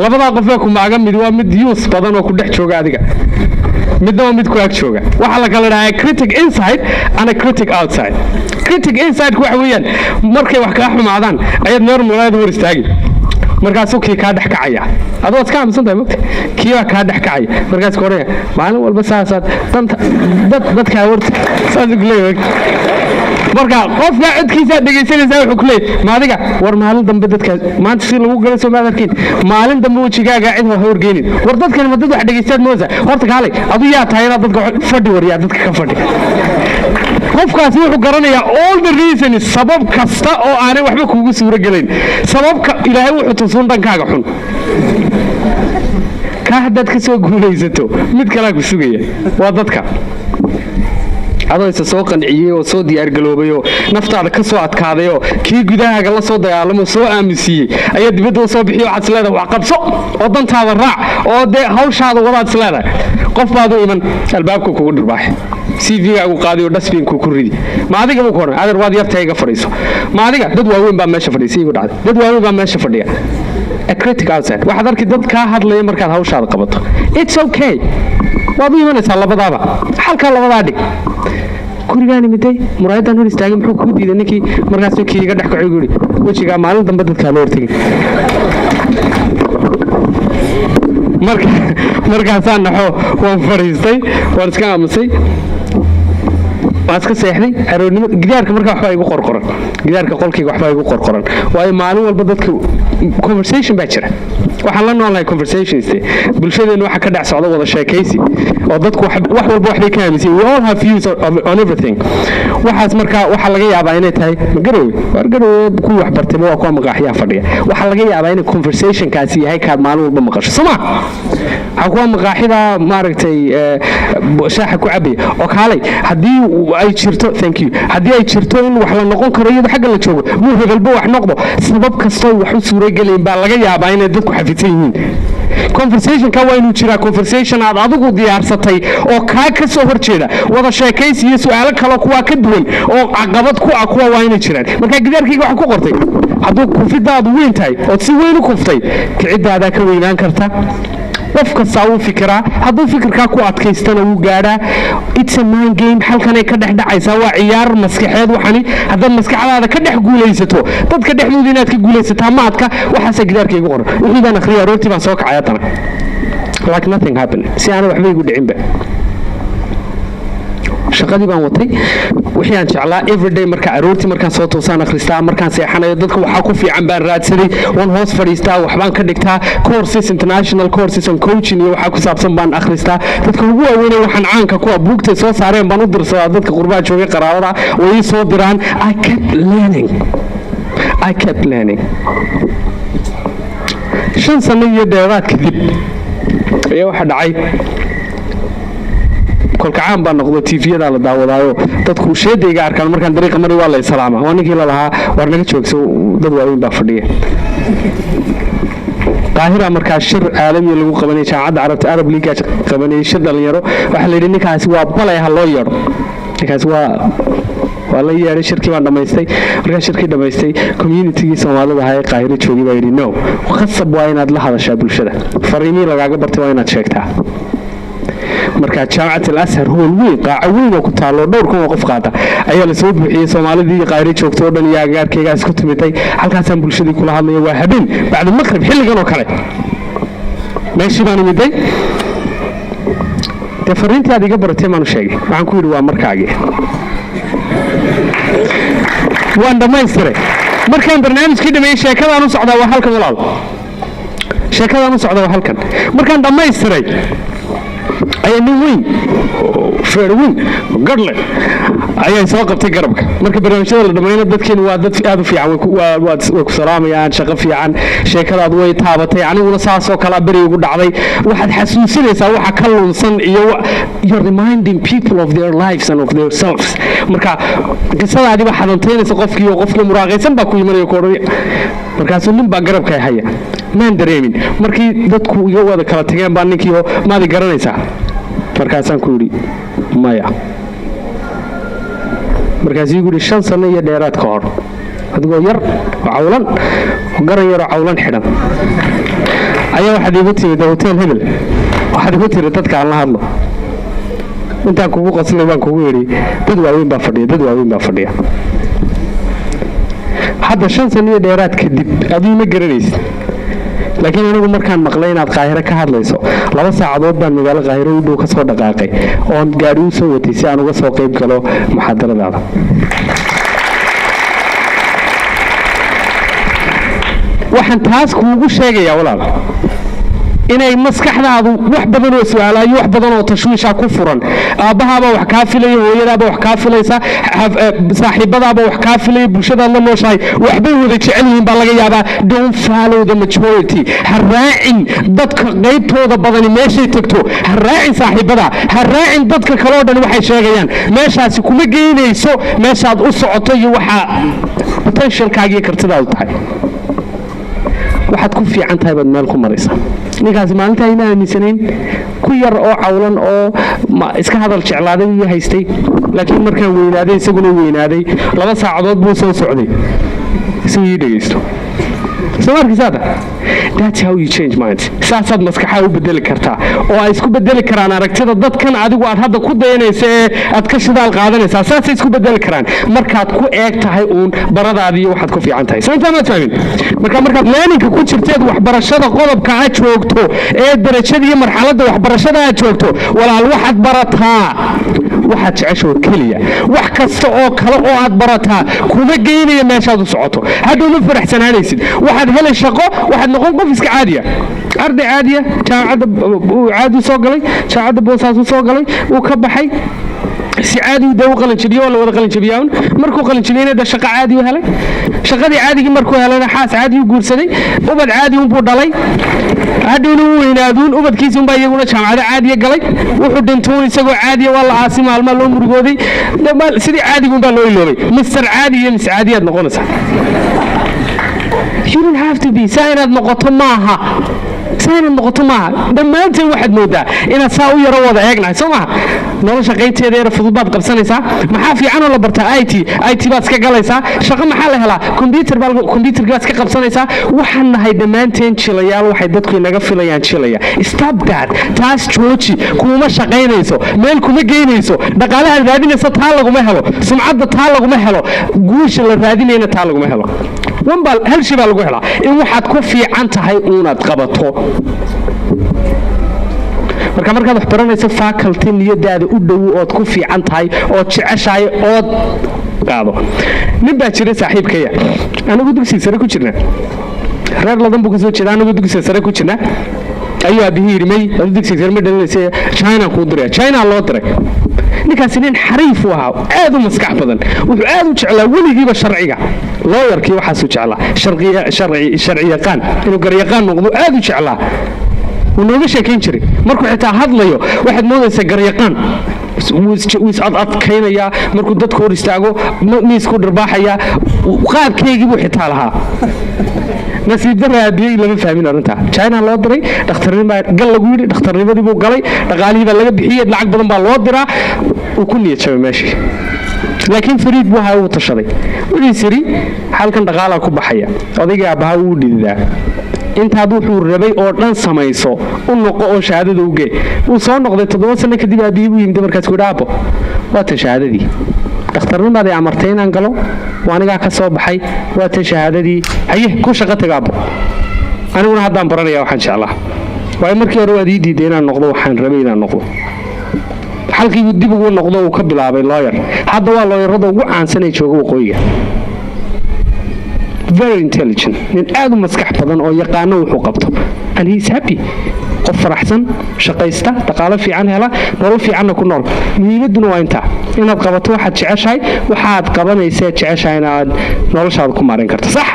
labadaa qof baa ku maaga, mid waa mid yuus badan oo ku dhex jooga adiga, midna waa mid ku ag jooga. waxaa la kala dhahaa critic inside and a critic outside. critic inside waxa weeyaan markay wax kaa xumaadaan ayaad meel magaalada hor istaagi, markaasuu kii kaa dhex kacaya, adoo iska aaminsan tahay mogta, kii baa kaa dhex kacaya, markaas ka horaya maalin walba saasaad dadkaa horta saas ku leeyahay. marka qofka codkiisa dhageysanaysaa wuxuu ku leeyahay ma adiga war maalin dambe dadkaas maanta si lagu galay soo maadarkiin maalin dambe wajigaaga cid ha horgeenin. war dadkan ma dad wax dhageystaad moosa horta kaalay adu yaa tahay inaad dadka fadhi wariyaa dadka ka fadhi. qofkaas wuxuu garanayaa all the reasons, sabab kasta oo aanay waxba kuugu suuro gelayn. sababka ilaahay wuxuu tusuun dhankaaga xun. ka haddaad ka soo guulaysato mid kalaa ku sugaya, waa dadka adoo isa soo qanciyey oo soo diyaargaroobay oo naftaada ka soo adkaaday oo kii gudahaaga la soo dagaalamo soo aaminsiiyey ayaa dibadda u soo bixiyo waxaad isleedahay wax qabso oo dantaada raac oo dee hawshaada wadaad isleedahay. qof baad u iman albaabka kugu dhirbaaxay, CV-gaagu qaadi oo dustbinku ku ridi. ma adiga buu ku oran adeer waad yarta iga fadhiiso. ma adiga dad waaweyn baa meesha fadhiisay igu dhacday, dad waaweyn baa meesha fadhiya. a critic outside waxaad arki dad kaa hadlaya markaad hawshaada qabato. it's okay, waad u imanaysaa labadaaba, halkaa labadaa dhig. gurigaani miday muraayadaan hor istaagay muxuu kuu diiday ninkii, markaasuu kii iga dhex kacay guri wejigaa maalin dambe dadkaa la hortegin. markaasaan naxo waan fadhiistay, waan iska aamusay, waan iska seexday. aroornimo gidaarka markaa waxbaa igu qorqoran, gidaarka qolkayga waxbaa igu qorqoran, waayo maalin walba dadka conversation baa jira. waxaan la noolnahay conversations. bulshadeenna waxa ka dhex socda wada sheekaysi oo dadku wax walba waxbay ka aaminsan. we all have views on everything. waxaas markaa waxaa laga yaabaa inay tahay magarowe war garowe ku wax bartay waa kuwa maqaaxiyaa fadhiya. waxaa laga yaabaa in conversationkaasi yahay kaad maalin walba maqasho soma waxaa kuwa maqaaxida maaragtay shaaxa ku cabaya oo kaalay haddii ay jirto thank you haddii ay jirto in wax la noqon karo iyadoo xagga la joogo muu hebelba wax noqdo sabab kastoo wax u suuragelayn baa laga yaabaa inay dadku xafidsan yihiin. conversationka waa inuu jiraa conversation aad adigu diyaarsatay oo kaa ka soo horjeeda wada sheekaysi iyo su'aalo kale kuwa ka duwan oo caqabad ku ah kuwa waa inay jiraan. marka gidaarkayga waxaan ku qortay hadduu kufidaadu weyn tahay ood si weyn u kuftay kicidaadaa ka weynaan karta. qof kastaa wuu fikiraa, hadduu fikirkaa ku adkaystana wuu gaadhaa. it's a mind game, halkanay ka dhex dhacaysaa, waa ciyaar maskaxeed waxani. haddaad maskaxdaada ka dhex guulaysato dadka dhexdooda inaad ka guulaysataa maadka waxaasa gidaarkaygu qoran. wixii baan akhriya aroortii baan soo kacay haddana like nothing happened, si aana waxba igu dhicinba. shaqadii baan watay, wixii aan jeclaa everyday marka aroortii markaan soo toosaan akhristaa, markaan seexanayo dadka waxaa ku fiican baan raadsaday, waan hoos fadhiistaa, waxbaan ka dhigtaa courses, international courses on coaching iyo waxaa ku saabsan baan akhristaa. dadka ugu waaweynay waxaan caanka kuwa buugtay soo saareen baan u dirsadaa dadka qurbaa joogay qaraabada oo ii soo diraan. I kept learning 5 sano iyo dheeraad kadib ayaa waxa dhacay kolka caan baa noqdo tviyada la daawadaayo dadku sheedayga arkaan markaan dariiqa mari waa la islaama waa ninkii la lahaa war naga joogso dad waaweyn baa fadhiya qaahira markaa shir caalami lagu qabanay jaamacadda carabta arab league qabanay shir dhalinyaro waxa la yidhi ninkaasi waa balay ha loo yeedho ninkaasi waa la yeedhay shirkii baan dhammaystay markaa shirkii dhammaystay communitigii soomaalida ahaa ee qaahiro joogay baa yidhi no khasab waa inaad la hadashaa bulshada fariimihii lagaaga bartay waa inaad sheegtaa markaa jaamacat al-ashar hool weyn qaaco weyn oo ku taalo dhowr kun oo qof qaata ayaa la soo buuxiyey soomaalidii qaahiro joogtay oo dhan iyo agaarkaygaa isku timitay halkaasaan bulshadii kula hadlaya waa habeen bacda maqrib xilligan oo kale meeshii baan imiday dee fariintii aad iga baratay maanu sheegay waxaan ku yidhi waa markaagii waan dhammaystiray markaan barnaamijkii dhameeyey sheekadaan u socdaa waa halkan walaal sheekadaan u socdaa waa halkan markaan dhammaystiray ayaa nin weyn feer weyn garle ayaa soo qabtay garabka marka barnaamijyada la dhameeyna dadkeenu waa dad aad u fiican way ku salaamayaan shaqo fiican sheekadaad way taabatay aniguna saasoo kala bari ugu dhacday waxaad xasuusinaysaa waxa ka lunsan iyo you're reminding people of their lives and of their selves marka qisadaadi waxa xadantaynaysa qofkii muraaqaysan baa ku yimaanaya koodhay markaasuu nin baa garabka haya maan dareemin markii dadku iga wada kala tageen baa ninkii maadi garanaysaa markaasaan ku yidhi maya markaasuu igu yidhi 5 sano iyo dheeraad ka hor adigoo yar oo cawlan garan yar oo cawlan xidhan ayaa waxaad iigu timid hotel hebel waxaad igu tiri dadka aan la hadlo intaan kugu qoslay baan kugu yidhi dad waaweyn baa fadhiya hadda 5 sano iyo dheeraad kadib aduu ma garanaysid laakiin anigu markaan maqlay inaad qaahiro ka hadlayso 2 saacadood baan magaalo qaahiro u dhow ka soo dhaqaaqay oon gaari u soo watay si aan uga soo qayb galo muxaadaradaada waxaan taas kuugu sheegayaa walaal inay maskaxdaadu wax badan oo su'aalayo wax badan oo tashwiisha ku furan aabahaaba wax ka filay hooyadaaba wax ka filaysa saaxiibadaaba wax ka filay bulshada la nooshahay waxbay wada jecel yihiin baa laga yaabaa don't follow the majority haraacin dadka qaybtooda badani meeshay tagto haraacin saaxiibada haraacin dadka kale oo dhan waxay sheegayaan meeshaasi kuma geynayso meeshaad u socoto iyo waxa potentialkaaga iyo kartidaadu tahay waxaad ku fiican tahay baad meel ku maraysaa ninkaasi maalintaa ima aaminsanayn ku yar oo cawlan oo iska hadal jeclaaday iyo haystay laakiin markaan weynaaday isaguna weynaaday 2 saacadood buu soo socday si ii dhageysto samarkiisada that's how you change minds saasaad maskaxaa u bedeli kartaa oo ay isku bedeli karaan aragtida dadkan adigu aad hadda ku dayanaysa ee aad ka shidaal qaadanaysaa saasay isku bedeli karaan markaad ku eeg tahay uun baradaadii iyo waxaad ku fiican tahay sointaa maad fahmin markaad laaninka ku jirteed waxbarashada qodobka aad joogto ee darajada iyo marxaladda waxbarashada aad joogto walaal waxaad barataa waxaad jeceshood keliya wax kasta oo kale oo aad barataa kuma geynaya meeshaad u socoto hadhow ma faraxsanaanaysid waxaad helay shaqo waxaad noqon qof iska caadiya arday caadiya jaamacadda caadi soo galay jaamacadda boosaasu soo galay uu ka baxay si caadi u daw qalin jibiyo wala wada qalin jibiyaan markuu qalin jibiyay da shaqo caadi u helay shaqadii caadigi markuu helayna xaas caadi u guursaday ubad caadi u buu dhalay hadhow uu weynaaduun ubadkiisa baa iyaguna jaamacada caadi galay wuxuu dhintoon isagoo caadi waa la aasi maalma loo murugooday sidii caadigu baa loo iloobay mister caadi iyo mis caadiyaad noqonaysaa you don't have to be saaynaad noqoto maaha dhammaanteen waxaad moodaa inaad saa u yaro wada eegnahay soo maha nolosha qaybteeda yara fudud baad qabsanaysaa maxaa fiicanoo la bartaa it baad iska galaysaa shaqo maxaa la helaa combyuterki baad iska qabsanaysaa waxaan nahay dhammaanteen jilayaal waxay dadku inaga filayaan jilaya stop that taas jooji kuma shaqaynayso meel kuma geynayso dhaqaalahaad raadinaysa taa laguma helo sumcadda taa laguma helo guusha la raadinayna taa laguma helo hal shay baa lagu helaa in waxaad ku fiican tahay unaad qabato markaad wax baranayso faculty niyadaada u dhow ood ku fiican tahay ood jeceshahay ood qaado nin baa jira saaxiibkaya anagu dugsiga sare ku jirna reer ladan buu ka soo jeeda anagu dugsiga sare ku jirna ayuu aabihii yidhi may dugsiga sare ma dhalinaysa china kuu diray china loo diray ninkaasi nin xariif u ahaa aad u maskax badan wuxuu aad u jeclaa weligiiba sharciga looyarkii waxaasuu jeclaa sharci yaqaan inuu garyaqaan noqdo aad u jeclaa wuu nooga sheekayn jiray markuu xitaa hadlayo waxaad moodaysaa garyaqaan wis adkaynaya markuu dadku hor istaago miisku dhirbaaxaya qaabkeygii buu xitaa lahaa nasiib darra aabiyey lama fahmin arrintaa china loo diray dhakhtarnimo gal lagu yidhi dhakhtarnimadii buu galay dhaqaalihii baa laga bixiyey lacag badan baa loo diraa uu ku niyad jabay meeshii laakiin fariid buu ahaa uu tashaday wixii siri halkan dhaqaalaa ku baxaya odaygii aabbaha wuu dhididaa intaad wuxuu rabay oo dhan samayso u noqo oo shahaadada u gee wuu soo noqday 7 sano kadib aabiyey buu yimid markaas ku dhaabo waa tan shahaadadii dhakhtarnimadii amartay inaan galo waanigaa ka soo baxay waa tan shahaadadii haye ku shaqo tagaabo aniguna haddaan baranaya waxaan jeclaa waayo markii hore waad ii diiday inaan noqdo waxaan rabay inaan noqdo halkii dib ugu noqdo uu ka bilaabay lawyer hadda waa lawyerada ugu caansan ee jooga waqooyiga very intelligent nin aad u maskax badan oo yaqaano wuxuu qabto and he is happy qof faraxsan shaqaysta dhaqaale fiican hela nolol fiicanna ku nool muhiimaduna waa intaa inaad qabato waxaad jeceshahay waxaad qabanaysaa jeceshahay inaad noloshaada ku maareyn karto sax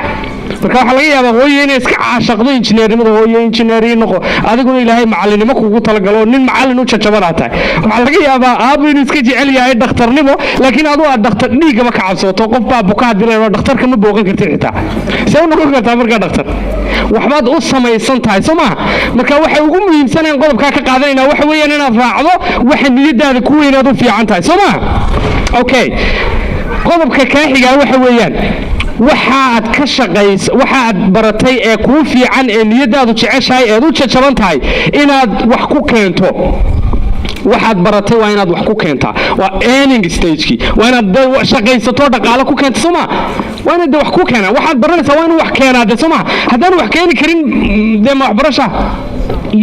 marka waxa laga yaabaa hooyo inay iska caashaqdo injineernimada hooyo injineeriin noqo adiguna ilaahay macalinimo kugu talagalo nin macallin u jajaban tahay waxa laga yaabaa aabbu inuu iska jecel yahay dhakhtarnimo laakiin adu aad dhakhtar dhiigaba ka cabsooto qof baa buka dilayno dhakhtarka ma booqan kartid xitaa see u noqon kartaa markaa dhakhtar waxbaad u samaysan tahay soo maaha marka waxay ugu muhiimsaneen qodobkaa ka qaadanaynaa waxa weeyaan inaad raacdo waxa niyadaada ku weynaad u fiican tahay soo maaha okay qodobka kaa xigaa waxa weeyaan waxaad ka shaqayso waxaad baratay ee kuu fiican ee niyadaadu jeceshahay ee u jajaban tahay inaad wax ku keento waxaad baratay waa inaad wax ku keentaa waa earning stage-kii waa inaad shaqaysato dhaqaale ku keento soma waa inaad wax ku keenaa waxaad baranaysaa waa inuu wax keenaa de soma haddaan wax keeni karin dee ma waxbarasha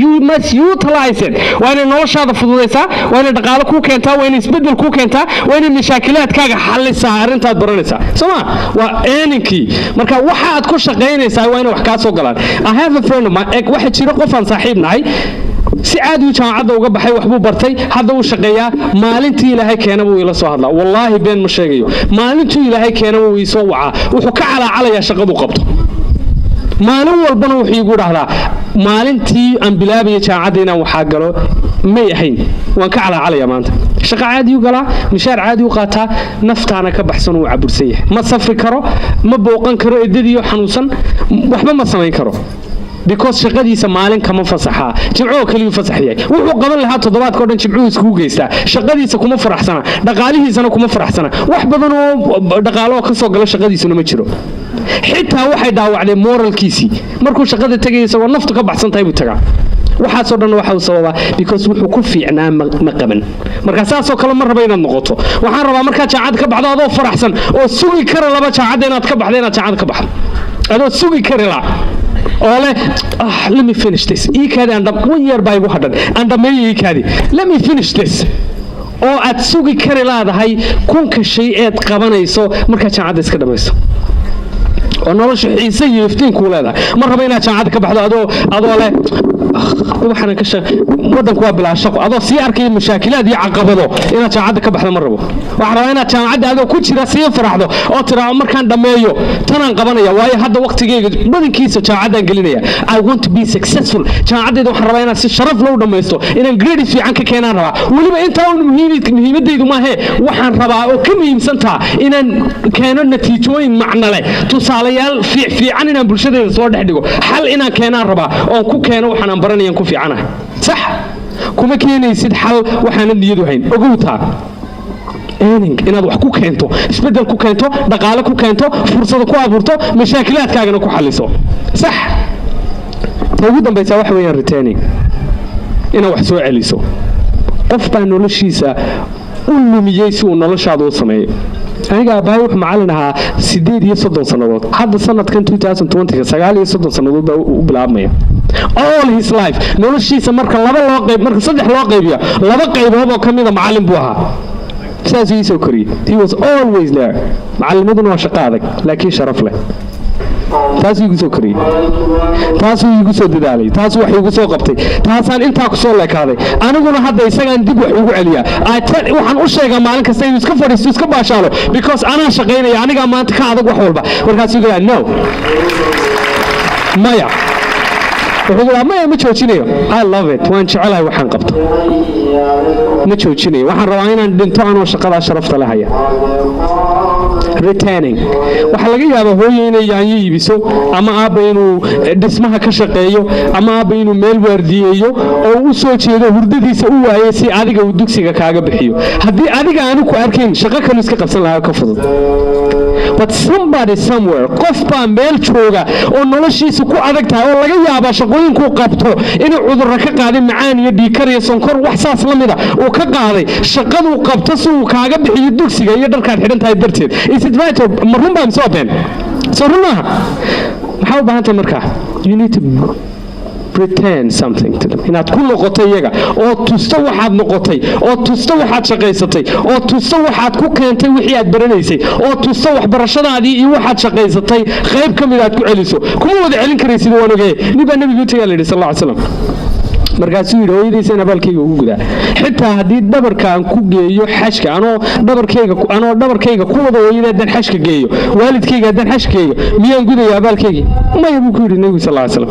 you must utilize it waa inay noloshaada fududaysaa waa inay dhaqaale ku keentaa waa inay isbedel ku keentaa waa inay mashaakilaadkaaga xallisaa arrintaad baranaysaa soma waa earningkii marka waxaad ku shaqaynaysaa waa inay wax kaa soo galaan I have a friend of mine waxa jira qof aan saaxiib nahay si aad uu jaamacadda uga baxay wax buu bartay hadda uu shaqeeyaa maalintii ilaahay keena buu ila soo hadlaa wallaahi been ma sheegayo maalintii ilaahay keena buu ii soo wacaa wuxuu ka calaacalayaa shaqadu qabto maalin walbana wuxuu igu dhahdaa maalintii aan bilaabaya jaamacadda inaan waxaa galo may ahayn waan ka calaacalayaa maanta shaqo caadi u galaa mishaar caadi u qaataa naftaana ka baxsan uu cabursan yahay ma safri karo ma booqan karo eedadiiyo xanuunsan waxba ma samayn karo because shaqadiisa maalin kama fasaxaa jimco kaliya fasaxiyay wuxuu qaban lahaa toddobaadka oo dhan jimcuhu isku geystaa shaqadiisa kuma faraxsana dhaqaalihiisana kuma faraxsana wax badan oo dhaqaalo ka soo gala shaqadiisuna ma jiro xitaa waxay dhaawacday moralkiisii markuu shaqada tagay isagoo naftu ka baxsan tahay buu tagaa waxaasoo dhan waxa uu sababaa because wuxuu ku fiicnaa ma qaban marka saasoo kale ma raba inaad noqoto waxaan rabaa markaa jaacad ka baxdo adoo faraxsan oo sugi kara laba jaacad inaad ka baxdo inaad jaacad ka baxdo adoo sugi kara la ole let me finish this ikadi and 1 year by wahadan and may ikadi let me finish this oo aad sugi kari laadahay kunka shay eed qabanayso marka jaacad iska dhamayso oo nolosha xiisa iyo iftiin ku leedahay ma raba inaad jaacad ka baxdo adoo leh waxaan ka wadanku waa bilaa shaqo adoo sii arkay mashaakilaad iyo caqabado inaad jaamacadda ka baxdo ma rabo waxaan rabaa inaad jaamacadda adoo ku jira sii faraxdo oo tiraado markaan dhameeyo tanaan qabanaya waayo hadda waqtigeyga badankiisa jaamacaddaan gelinaya I want to be successful jaamacaddeeda waxaan rabaa inaad si sharaf loo dhamaysto inaan grades fiican ka keenaan rabaa weliba intaa muhiimadeydu maahe waxaan rabaa oo ka muhiimsantaa inaan keeno natiijooyin macno leh tusaalayaal fiican inaan bulshadeeda soo dhex dhigo xal inaan keenaan rabaa oo ku keeno waxaan baranayaan ku fiicanahay sax kuma keenaysid xal waxaan niyadu hayn ogowtaa inaad wax ku keento isbedel ku keento dhaqaale ku keento fursado ku abuurto mashaakilaadkaagana ku xaliso sax ugu dambaysa wax weeyaan retaining inaad wax soo celiso qof baa noloshiisa u lumiyay si uu noloshaada u sameeyo aniga aabbahay wuxuu macallin ahaa 38 sannadood hadda sanadkan 2020 39 sannadood baa u bilaabmaya all his life noloshiisa marka saddex loo qaybiyo laba qaybood oo kamida macallin buu ahaa saas uu soo koriyay he was always there macallimaduna waa shaqo adag laakiin sharaf leh taas igu soo koriyay taas igu soo dadaalay taas wax igu soo qabtay taasaan intaa ku soo leekaaday aniguna hadda isagaan dib wax ugu celiyaa waxaan u sheegaa maalin kasta inuu iska fadhiisto iska baashaalo because anaa shaqaynaya aniga maanta ka adag wax walba markaas igu no maya wuxuu maya ma joojinayo I love it waan jecelahay waxaan qabto ma joojinayo waxaan rabaa inaan dhinto anoo shaqada sharafta leh haya retaining waxa laga yaabaa hooyo inay yaanyo iibiso ama aabba inuu dhismaha ka shaqeeyo ama aabba inuu meel waardiyeeyo oo u soo jeedo hurdadiisa u waayo si adiga uu dugsiga kaaga bixiyo haddii adiga aanu ku arkayn shaqo kale iska qabsan lahaa ka fudud but somebody somewhere qof baa meel jooga oo noloshiisa ku adag tahay oo laga yaabaa shaqooyinkuu qabto inuu cudurro ka qaaday macaan iyo dhiikar iyo sonkor wax saas la mida uu ka qaaday shaqaduu qabto si uu kaaga bixiyo dugsiga iyo dharkaad xidhan tahay darteed is it right ma run baa mise waa been soo run maaha maxaa u baahan tahay markaa you need to pretend something to them inaad ku noqotay iyaga oo tusto waxaad noqotay oo tusto waxaad shaqaysatay oo tusto waxaad ku keentay wixii aad baranaysay oo tusto waxbarashadaadii iyo waxaad shaqaysatay qayb ka mid aad ku celiso kuma wada celin karaysid waan ogay nibaa nabigu tagaa la yidhi sal alla slam markaasuu yidhi hooyadiisana abaalkayga ugu gudaa xitaa haddii dhabarka aan ku geeyo xashka anoo dhabarkayga ku wada hooyada haddaan xashka geeyo waalidkayga haddaan xashka geeyo miyaan gudaya abaalkaygii maya buu ku yidhi nabigu sal alla slam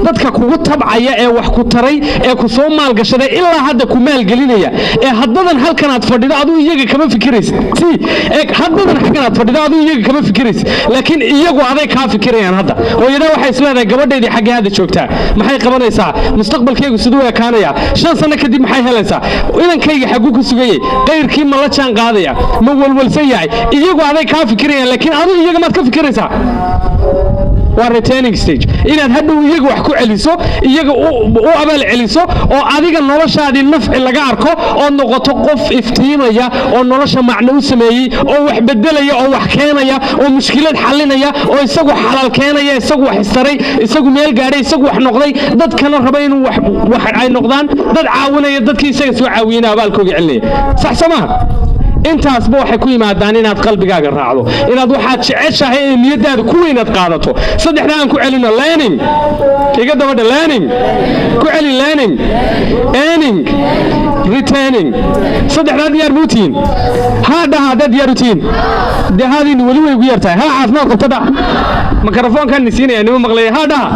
dadka kugu tabcaya ee wax ku taray ee ku soo maalgashaday ilaa hadda ku maalgelinaya ee haddadan halkan aad fadhido aduu iyaga kama fikiraysid haddadan halkan aad fadhido aduu iyaga kama fikiraysid laakiin iyagu aday kaa fikirayaan hadda hooyadaa waxay isleedahay gabadhaydii xaggee hadda joogtaa maxay qabanaysaa mustaqbalkaygu siduu ekaanaya 5 sano kadib maxay helaysaa inankayga xaguu ku sugayay qayrkii ma la jaan qaadaya ma walwalsan yahay iyagu aday kaa fikirayaan laakiin aduu iyaga maad ka fikiraysaa waa retaining stage inaad hadhow iyaga wax ku celiso iyaga u abaal celiso oo adiga noloshaadii nafci laga arko oo noqoto qof iftiimaya oo nolosha macno u sameeyey oo wax bedelaya oo wax keenaya oo mushkilad xalinaya oo isagu xalaal keenaya isagu wax istaray isagu meel gaadhay isagu wax noqday dadkana raba inuu wax ay noqdaan dad caawinaya dadkii isaga soo caawiyeen abaalkooga celinaya sax samaha intaasba waxay ku yimaadaan inaad qalbigaaga raacdo inaad waxaad jeceshahay ee niyadaada ku weynaad qaadato saddexda aan ku celino learning iga dabadha learning ku celi learning earning retaining saddexdaa diyaar buu tihiin haa dhaha haddaad diyaar u tihiin dee haadiina weli way ugu yartahay haa caafimaad qabtada makarafoonkaan ni siinaya nima maqlaya haa dhaha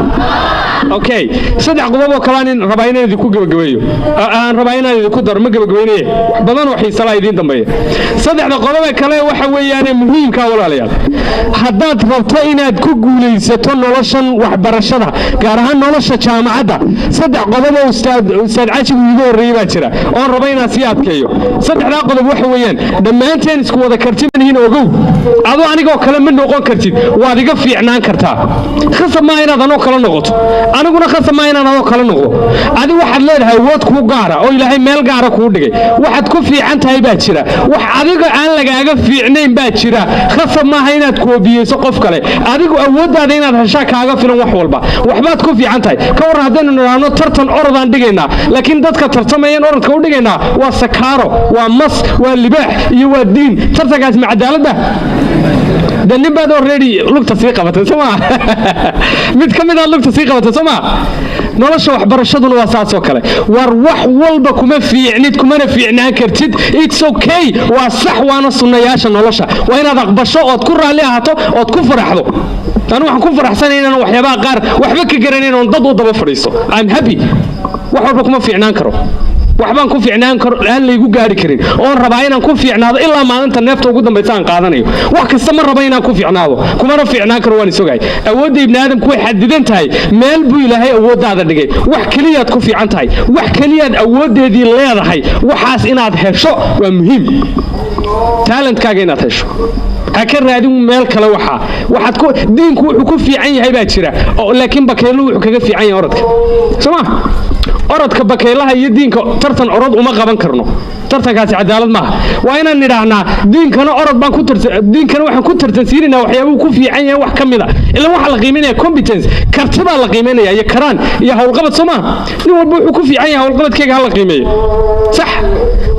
okay saddex qodob oo kale aan rabaa inaan idinku gabagabeeyo aan rabaa inaan idinku daro ma gabagabeynay wax badan oo xiiso leh idin dambeeya saddexda qodob ee kale waxa weeyaan muhiimka walaalayaal haddaad rabto inaad ku guulaysato noloshan waxbarashada gaar ahaan nolosha jaamacadda saddex qodob oo ustaad cajib ugu horeeyay baa jira oo raba inaan sii adkeeyo saddexda qodob waxa weeyaan dhammaanteen isku wada karti manihiin ogow adoo anigoo kale ma noqon kartid waad iga fiicnaan kartaa khasab ma inaad anoo kale noqoto aniguna khasab ma inaan adoo kale noqdo adigu waxaad leedahay awood kuu gaara oo ilaahay meel gaara kuu dhigay waxaad ku fiican tahay baa jira wax adiga aan lagaaga fiicnayn baa jira khasab maaha inaad koobiyeyso qof kale adigu awooddaada inaad heshaa kaaga filan wax walba waxbaad ku fiican tahay ka war haddaynu nidhaahno tartan orodaan dhigaynaa laakiin dadka tartamayeen orodka u dhigaynaa waa sakaaro waa mas waa libaax iyo waa diin tartankaas ma cadaaladda de nin baad already lugta sii qabatay soo maa mid ka mid aad lugta sii qabatay soo maa nolosha waxbarashaduna waa saasoo kale war wax walba kuma fiicnid kumana fiicnaan kartid it's okay waa sax waana sunnayaasha nolosha waa inaad aqbasho ood ku raalli ahaato ood ku faraxdo anu waxaan ku faraxsanay inaan waxyaabaha qaar waxba ka garanayn oon dad u daba fadhiisto I'm happy wax walba kuma fiicnaan karo waxbaan ku fiicnaan karo aan laygu gaari karin oon rabaa inaan ku fiicnaado ilaa maalinta neefta ugu dambaysa aan qaadanayo wax kasta ma raba inaan ku fiicnaado kumana fiicnaan karo waan isogahay awoodda ibni aadamku way xadidan tahay meel buu ilaahay awooddaada dhigay wax keliyaad ku fiican tahay wax keliyaad awooddeedii leedahay waxaas inaad hesho waa muhiim talentkaaga inaad hesho ka raadin meel kale waxaad ku diinku wuxuu ku fiican yahay baa jira laakiin bakaylu wuxuu kaga fiican yahay orodka soma orodka bakaylaha iyo diinka tartan orod uma qaban karno tartankaasi cadaalad maaha waa inaan nidhaahnaa diinkana orod baan diinkana waxaan ku tartansiinanaa waxyaabuu ku fiican yahay wax ka mida ilaa waxaa la qiimaynaya competence karti baa la qiimaynaya iyo karaan iyo howlqabad soo maaha nin walba wuxuu ku fiican yahay howlqabadkeyga ha la qiimeeyo sax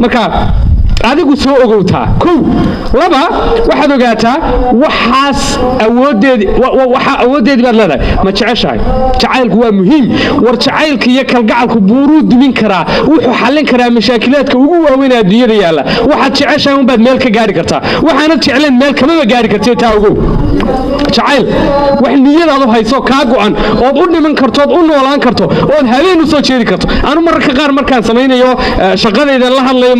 marka adigu soo ogowtaa kow laba waxaad ogaataa waxaas awooddeedii baad leedahay ma jeceshahay jacaylku waa muhiim war jacaylka iyo kalgacalku buuruu dumin karaa wuxuu xallin karaa mashaakilaadka ugu waaweyn ee adduunyada yaalla waxaad jeceshahay unbaad meel ka gaari kartaa waxaanad jeclayn meel kamaba gaari kartay taa ogow jacayl wax niyadaadu hayso kaa go'an ood u dhiman karto ood u noolaan karto ood habeen u soo jeedi karto anu mararka qaar markaan samaynayo shaqadayda la hadlayo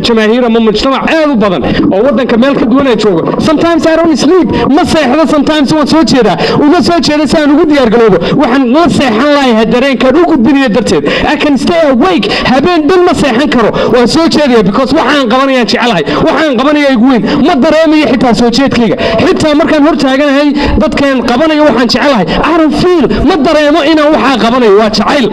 jamaahiir ama mujtamac aad u badan oo wadanka meel ka duwan aan joogo sometimes I don't sleep ma seexdo sometimes waan soo jeedaa uma soo jeedo si aan ugu diyaar galoobo waxaan la seexan lahay dareenkaan u gudbinayo darteed I can stay awake habeen dhan ma seexan karo waan soo jeedaya because waxaan qabanayaan jecelahay waxaan qabanaya igu weyn ma dareemayo xitaa soo jeedkayga xitaa markaan hor taaganahay dadkan qabanayo waxaan jecelahay I don't feel ma dareemo inaan waxaa qabanayo waa jacayl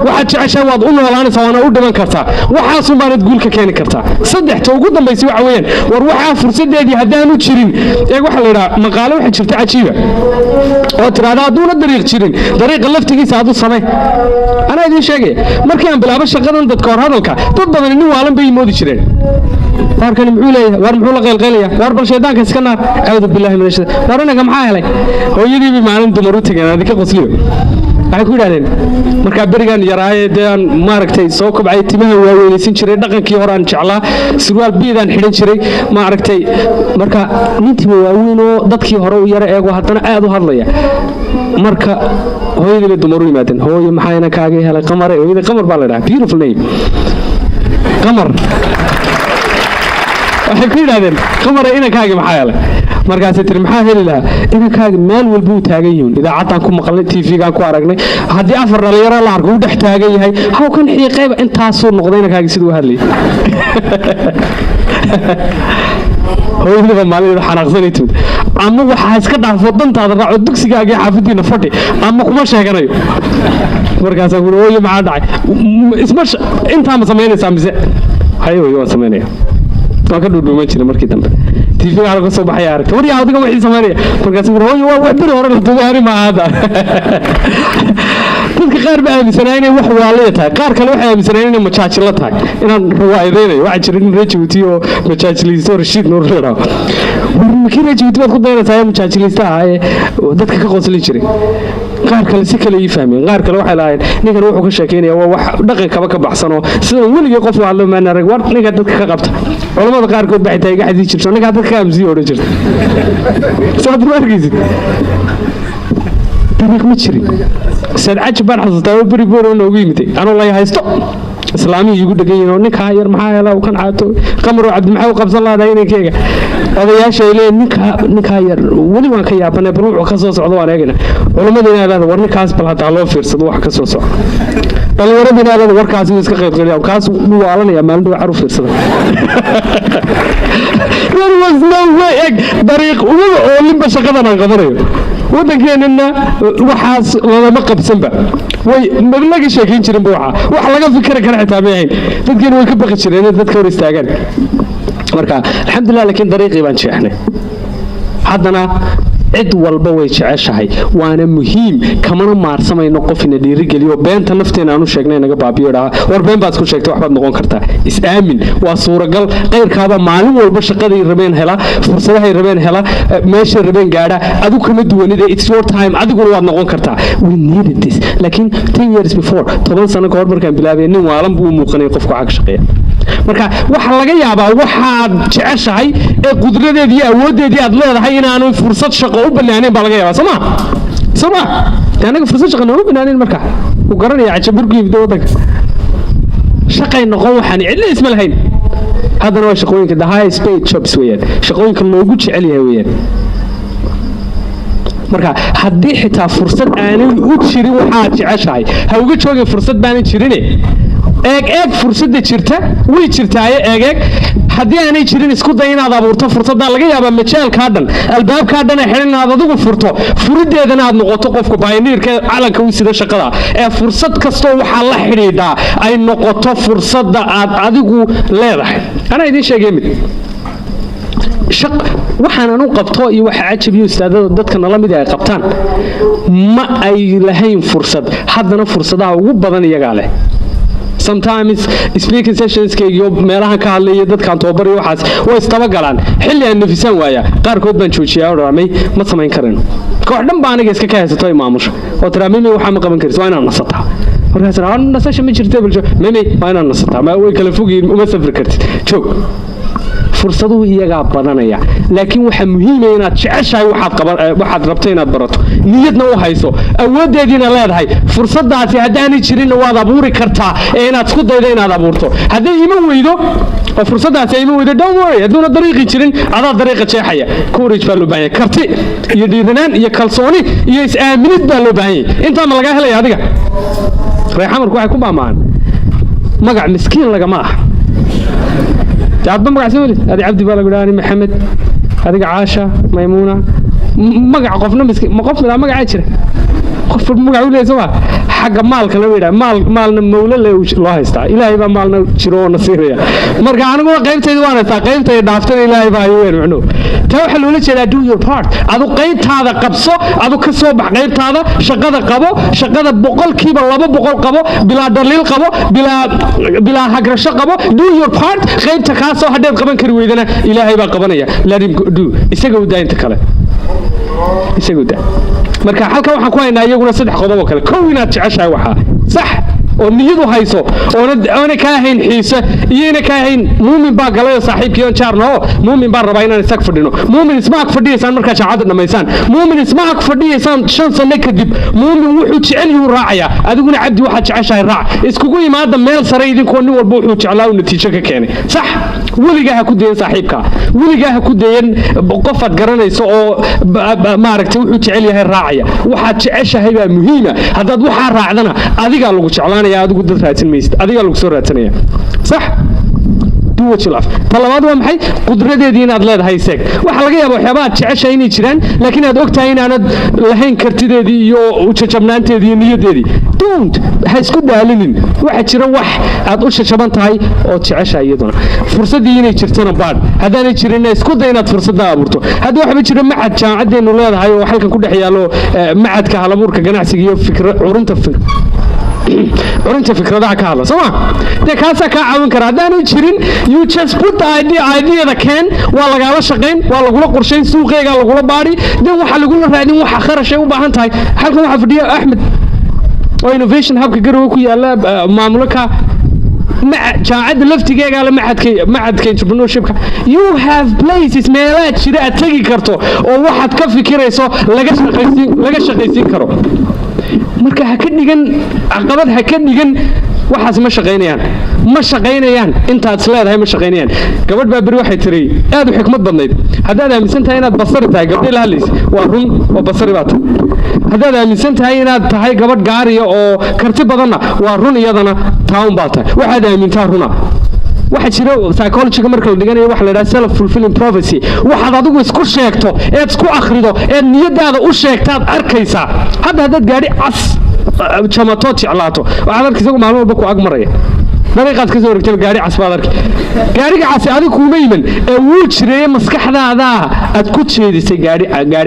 waxaad jeceshahay waad u noolaanaysaa waana u dhiman kartaa waxaasun baanad guul ka keeni kartaa saddexta ugu dambaysa waxa weeyaan war waxaa fursadeedii haddaanu jirin waxa la yidhaha maqaalo waxa jirta cajiiba oo tiraahda hadduuna dariiq jirin dariiqa laftigiisa aad u samay anaa idiin sheegaya markii aan bilaabo shaqadan dadka hor hadalka dad badan nin waalan bay moodi jireen warkani muxuu leeyahay war muxuu la qeylqeylaya war bal shaydaanka iska naar aawdu billahi min ash-shaytaan war anaga maxaa helay hooyadii maalin dumar u tagay adika qosliyo waxay ku yiraahdeen marka barigan yaraaye daan maaragtay soo kobcay timaha waaweynaysan jiray dhaqankii hore aan jeclaa surwaal biidaan xidhan jiray maaragtay marka nintii waaweyn oo dadkii hore u yara eego haddana aad u hadlaya marka hooyadii dumar u yimaadeen hooyo maxaa ina kaaga helay qamar hooyadii qamar baa la dhahaa beautiful name qamar waxay ku yiraahdeen qamar ina kaaga maxaa helay markaasay tiri maxaa heli lahaa inankaaga meel walba uu taagan yihiin idaacaddaan ku maqlay tv-gaan ku aragnay haddii afar dhalinyaro la arko uu dhex taagan yahay haw kan xiiqayba intaasuu noqday inankaaga siduu hadlayay hooyadiiba maalinada xanaaqsanay timid ama waxaa iska dhaafo dantaada raaco dugsigaaga iyo xaafadiina fadhi ama kuma sheeganayo markaasaa ku hooyo maxaa dhacay isma intaa ma samaynaysaa mise haye hooyo waan samaynaya waan ka dhuudhuuman jiray markii dambe TV على قصة بحياة عرفت وريها هذا كم واحد سمعني مركز هو وحبره ورا الطواري مع هذا تذكر قار بقى بسنين وحواليتها قار كل واحد بسنين مشاكلتها إن روايدين واحد شرين رجوتي ومشاكل يصير الشيء نور غيره وممكن رجوتي ما تقدر تساوي مشاكل يستاهل وذاتك كقصة شرين قار كل سكة يفهمين قار كل واحد لاين نيجي نروح كشاكين يا واحد دقيقة كبك بحصنه سنة ولي يقفوا على ما أنا رجوار نيجي ذاتك كقبت ولا ما قار كود بعد تيجي حد يشوف نيجي ذاتك كامزي ورجل صاد مركز طريق متشري سد عجب حصلته بري بورو نوغيمتي انا والله هايستو اسلامي يقول دقينو نكا ير maxaa yala kan caato qamar abd maxaa qabsan lahayd inankeyga odayaasha ilaa ninka yar wali waan ka yaabanay ruuxu ka soo socdo waan eegna culimadina ilaa war ninkaas bal hada loo fiirsado wax ka soo socdo dhalinyaradina ilaa warkaas uu iska qayb qaliyo kaas uu waalanaya maalin dhow xaruf fiirsada there was no way dariiq oo limba shaqadan aan qabanayo waddankeennana waxaas lama qabsanba way mablaga sheekin jirin buu wax laga fikir kara xitaa ma ahayn dadkeena way ka baqi jireen dadka hor istaagan marka alxamdulillah laakiin dariiqii baan jeexnay haddana cid walba way jeceshahay waana muhiim kamana maarsamayno qof ina dhiirigeliyo beenta nafteena aanu sheegnay naga baabiyo war been baad ku sheegtay waxbaad noqon kartaa is aamin waa suuragal qayrkaaba maalin walba shaqaday rabeen hela fursadahay rabeen hela meesha rabeen gaadha adigu kama duwanida it's your time adiguna waad noqon kartaa we needed this laakiin 10 years before 10 sano ka hor markaan bilaabay nin waalan buu muuqanay qofku xaq shaqeeya marka waxa laga yaabaa waxaad jeceshahay ee qudradeedii iyo awoodeedii aad leedahay inaanu fursad shaqo u banaaneen baa laga yaabaa sama anaga fursad shaqo u banaaneen marka u garanaya cajaburkii waddanka shaqay noqon waxaan cidla isma lahayn haddana waa shaqooyinka the highest paid jobs weeyaan shaqooyinka loogu jecel yahay weeyaan marka haddii xitaa fursad aanay u jirin waxaad jeceshahay ha uga joogin fursad baanan jirine eeg fursadda jirta way jirtaaye eeg haddii aanay jirin isku day inaad abuurto fursadda laga yaabaa majaalkaa dhan albaabkaa dhan ee xidhan inaad adigu furto furideedana aad noqoto qofka pioneerka calanka u sida shaqada ee fursad kastoo waxaa la xidhiidhaa ay noqoto fursadda aad adigu leedahay anaa idiin sheegay mid waxaan anu qabto iyo waxa cajab iyo ustaadada dadka nala mid ay qabtaan ma ay lahayn fursad haddana fursadaha ugu badan iyagaa leh sometimes speaking sessions iyo meelaha ka hadlaya dadkan tababar iyo waxaas way istaba galaan xilli aan nafisaan waaya qaarkood baan joojiyaa oo dhaamay ma samayn kareen koox dhan baan aniga iska ka haysato imaamusha oo tiraamay waxa ma qaban karis waa inaan nasataa markaas aan nasasho ma jirtay bulsho waa inaan nasataa ma way kala fogeen uma safri kartid joog fursaduhu iyagaa badanaya laakiin waxa muhiim ah inaad jeceshahay waxaad rabto inaad barato niyadna u hayso awoodeediina leedahay fursadaasi haddaanay jirin waad abuuri kartaa ee inaad isku daydo inaad abuurto hadday iman weydo oo fursadaasi iman weydo don't worry hadduuna dariiqi jirin adaa dariiqa jeexaya courage baa loo baahan yahay karti iyo dhiiranaan iyo kalsooni iyo is-aaminid baa loo baahan yahay intaa ma lagaa helaya adiga reexamarku waxay ku baamaan magac miskiin lagama ah aadba magac soo welid adi cabdi baa lagu dhaani maxamed adiga caasha maymuuna magac qofna miskiin ma qof midaa magacaa jira qof magac u leeyahay soo xagga maalka la yiraahdo maalna mawla loo haystaa ilaahay baa maalna jiro oo nasiiraya marka anigu qaybtayda waan haystaa qaybtayda dhaaftay ilaahay baa ay weyn macno taa waxa loola jeedaa do your part adu qaybtaada qabso adu ka soo bax qaybtaada shaqada qabo shaqada 200% qabo bilaa daliil qabo bilaa hagrasho qabo do your part qaybta ka soo hadheed qaban kari weydana ilaahay baa qabanaya let him do isaga u daayinta kale isaga u daa marka halka waxaan ku haynaa iyaguna 3 qodob oo kale koow inaad jeceshahay waxa sax oo niyadu hayso oo ka ahayn xiise iyo ka ahayn muumin baa galay saaxiibkii oo jaarno muumin baa rabaa inaan isag fadhino muumin ismaak fadhiyaysan marka jaacad dhamaysan muumin ismaak fadhiyaysan 5 sano kadib muumin wuxuu jecel yahay raacaya adiguna cabdi waxa jeceshahay raac iskugu yimaada meel sare idinkoo nin walba wuxuu jeclaa uu natiijo ka keenay sax weligaa ha ku dayan saaxiibka weligaa ha ku dayan qof aad garanayso oo maaragtay wuxuu jecel yahay raacaya waxa jeceshahay baa muhiim ah haddaad waxa raacdana adiga lagu jeclaanaya adigu dad raadsan maysid adiga lagu soo raadsanaya sax do what you love talabaad waa maxay qudradeedii inaad leedahay seeg waxa laga yaabaa waxyaabaha aad jeceshahay inay jiraan laakiin aad ogtahay inaanad lahayn kartideedii iyo u jajabnaanteedii iyo niyadeedii don't ha isku daalinin waxa jira wax aad u jajaban tahay oo jeceshahay iyaduna fursadii inay jirtana baad haddaanay jirin isku day inaad fursadda abuurto hadda waxa jira macad jaamacadeenu leedahay oo halkan ku dhex yaalo macadka halabuurka ganacsiga iyo urinta fikradaha ka hadla soma de kaasa ka caawin kara hadaan jirin you just put the idea the can waa lagala shaqeyn waa lagula qorsheyn suuqeega lagula baari dan waxa lagula raadin waxa kharash ay u baahan tahay halkan waxa fadhiya Ahmed oo innovation hubka garow ku yaala maamulka jaamacada laftigeega la macadka entrepreneurshipka you have places meelaha jira aad tagi karto oo waxaad ka fikirayso laga shaqaysiin karo marka ha ka dhigan aqabad ha ka dhigan waxaas ma shaqeynayaan intaad isleedahay ma shaqeynayaan gabadh baa bari waxay tiri aad u xikmad badnayd haddaad aaminsan tahay inaad basari tahay gabadh la hadlays waa run oo basari baad haddaad aaminsan tahay inaad tahay gabadh gaariya oo karti badanna waa run iyadana taawun baad tahay waxaad aamintaa runa waxa jira psychology marka la dhiganayo waxa la yiraahdo self fulfilling prophecy waxaad adigu isku sheegto ee isku akhrido ee niyadaada u sheegtaad arkaysaa haddaad gaari cas jamato jeclaato waxaad arkaysaa maalmo walba ku agmaraya dariiqaad ka soo rogtay gaari cas baad arkay gaariga cas adigu kuma iman ee wuu jiray maskaxdaada aad ku jeedisay gaari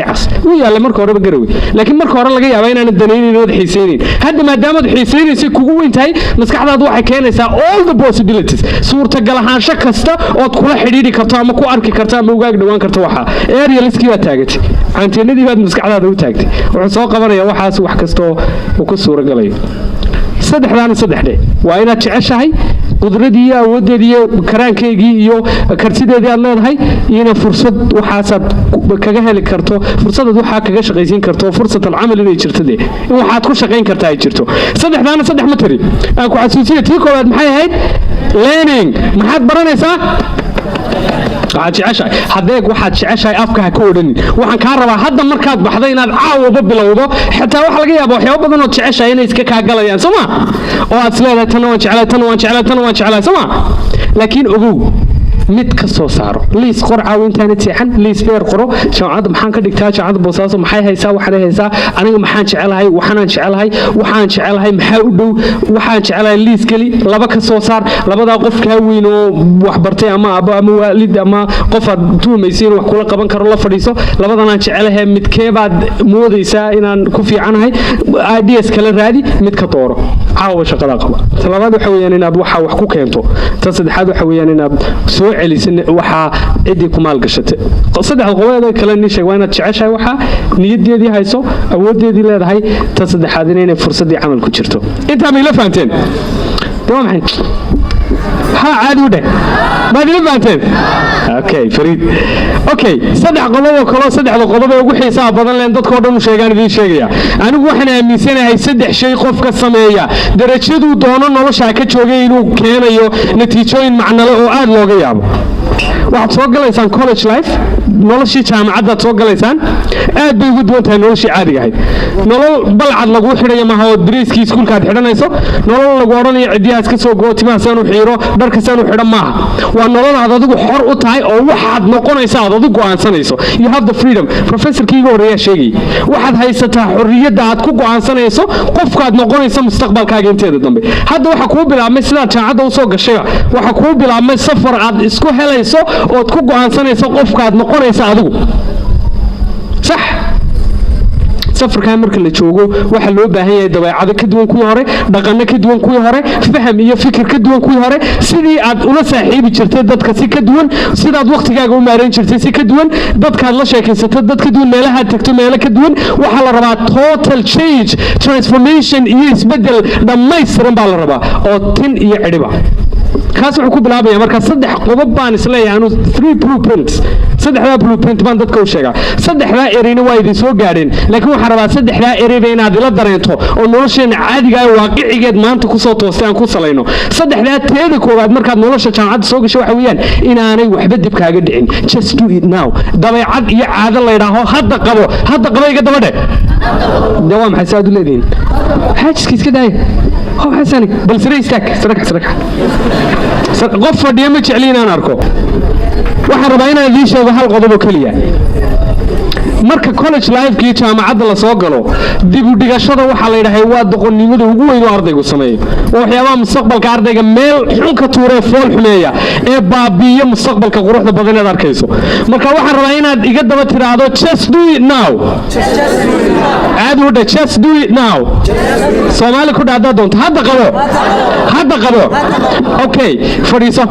cas wuu yaala marka hore garowe laakiin marka hore laga yaabaa inaan danaynin oo xiiseynin hadda maadaama aad xiiseynayso kugu weyntahay maskaxdaadu waxay keenaysaa all the possibilities suurtagal ahaansho kasta oo kula xidhiidhi karto ama ku arki karto ama ugaag dhawaan karto waxa aerialiskii baad taagatay anteenadii baad maskaxdaada u taagtay wuxuu soo qabanaya waxaas wax kasto uu ku suuragalayo saddexde waa inaad jeceshahay qudradii iyo awoodeedii iyo karaankeygii iyo kartideedii aad leedahay ina fursad waxaasaad kaga heli karto fursadaad waxaa kaga shaqaysiin karto fursad amal inay jirto in waxaad ku shaqayn kartaa ay jirto saddex ma tiri aan ku xasuusiyo tii koowaad maxay ahayd learning maxaad baranaysaa waxaad jeceshahay afka ha ka odhanin waxaan kaa rabaa hadda markaad baxday inaad caawaba bilowdo xitaa waxa laga yaabaa waxyaabo badan oo jeceshahay inay iska kaa galayaan soma oo aad isleedahay tan waan jeclahay soma laakiin ogow mid ka soo saaro liis qor caawintaana jeexan liis beer qoro jaamacad maxaan ka dhigtaa jaamacad boosaaso maxay haysaa waxaan haysaa aniga maxaan jecelahay waxaan jecelahay maxaa u dhow waxaan jecelahay liis gali laba ka soo saar labada qof ka weyn oo wax bartay ama aba ama waalid ama qof aad tuumaysiin wax kula qaban karo la fadhiiso labadan aan jecelahay mid keebaad moodaysaa inaan ku fiicanahay ideas kala raadi mid ka dooro caawa shaqada qaba talabaad waxa weeyaan inaad wax ku keento ta saddexaad waxa weeyaan inaad soo celisin waxa cidii ku maal gashatay saddex qodob kale ni sheeg waa inaad jeceshahay waxa niyadeedii hayso awoodeedii leedahay ta saddexaad inay fursadii amal ku jirto inta ma ila fahanteen maxay عادي وده ما ادري بانتين اوكي فريد اوكي صدح قلوب كلو صدح القلوب ugu xiisaha badan leen dadka oo dhan u sheegaan idin sheegaya anigu waxaan aaminsanahay saddex shay qofka sameeya darajadu doono nolosha ka joogay inuu keenayo natiijooyin macnale oo aad looga yaabo waxaad soo galaysaan college life noloshii jaamacaddaad soo galaysaan aad bay ugu duwan tahay noloshii caadiga ahayd nolol balcad lagu xidhayo maaha oo dariiskii iskuulkaad xidhanayso nolol lagu odhanayo ciddiyahaas ka soo goo timahaasaan u xiiro dharkasaan u xidhan maaha waa nolol aad adigu xor u tahay oo waxaad noqonaysa aad adigu go'aansanayso you have the freedom professorkii iga horreeyaa sheegayay waxaad haysataa xorriyadda aad ku go'aansanayso qofkaad noqonaysa mustaqbalkaaga inteeda dambe hadda waxaa kuu bilaabmay sidaad jaamacadda u soo gashayba waxaa kuu bilaabmay safar aad isku helayso ood ku go'aansanayso qofkaad noqonaysa adigu sax safarka marka la joogo waxa loo baahan yahay dabeecado ka duwan kuwii hore dhaqanno ka duwan kuwii hore faham iyo fikir ka duwan kuwii hore sidii aad ula saaxiibi jirtay dadka si ka duwan sidaad waqtigaaga u maareyn jirtay si ka duwan dadkaad la sheekaysato dad ka duwan meelahaad tagto meelo ka duwan waxaa la rabaa total change transformation iyo isbeddel dhammaystiran baa la rabaa oo tin iyo cidhiba kaas wuxuu ku bilaabaya marka saddex qodob baan isleeyahay anu 3 blueprints saddexda blueprint baan dadka u sheegaa saddexda ereyna waa idin soo gaadheen laakiin waxaan rabaa saddexda ereyna inaad ila dareento oo nolosheena caadiga ah waaqicigeed maanta ku soo toostay aan ku salayno saddexda teeda koowaad markaad nolosha jaamacadda soo gasho waxa weeyaan inaanay waxba dib kaaga dhicin just do it now dabeecad iyo caado la yidhaaho hadda qabo iga daba dheh waa maxay saad u leedihiin xaajiska iska daaya حسني بل سريستك سرك قف فدي ما جعلين أنا أركو واحد ربعين ذي شيء وحال قضبه كليا marka college life kii jaamacadda la soo galo dib u dhigashada waxa la yiraahdaa waa doqonnimada ugu weyn oo ardaygu sameeyo oo waxyaabaha mustaqbalka ardayga meel xun ka tuuray fool xumeeya ee baabiyo mustaqbalka quruxda badan ee arkayso marka waxaan rabaa inaad iga daba tiraahdo just do it now aad u dhaw just do it now Soomaali ku dhacda doonto hadda qabo okay fadhiiso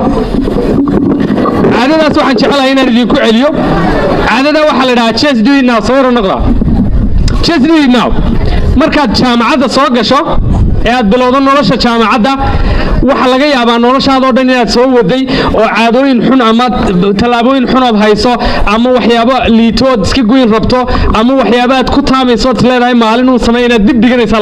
caadadaas waxaan jecelahay inaan idinku celiyo caadada waxa la yiraahdaa just do it now sawir noqda just do it now markaad jaamacadda soo gasho ee aad bilowdo nolosha jaamacadda waxa laga yaabaa noloshaada oo dhan inaad soo waday oo caadooyin xun ama talaabooyin xun oo hayso ama waxyaabo liitood iska goyn rabto ama waxyaabo aad ku taamayso leedahay maalin uu sameeyay inaad dib dhiganaysa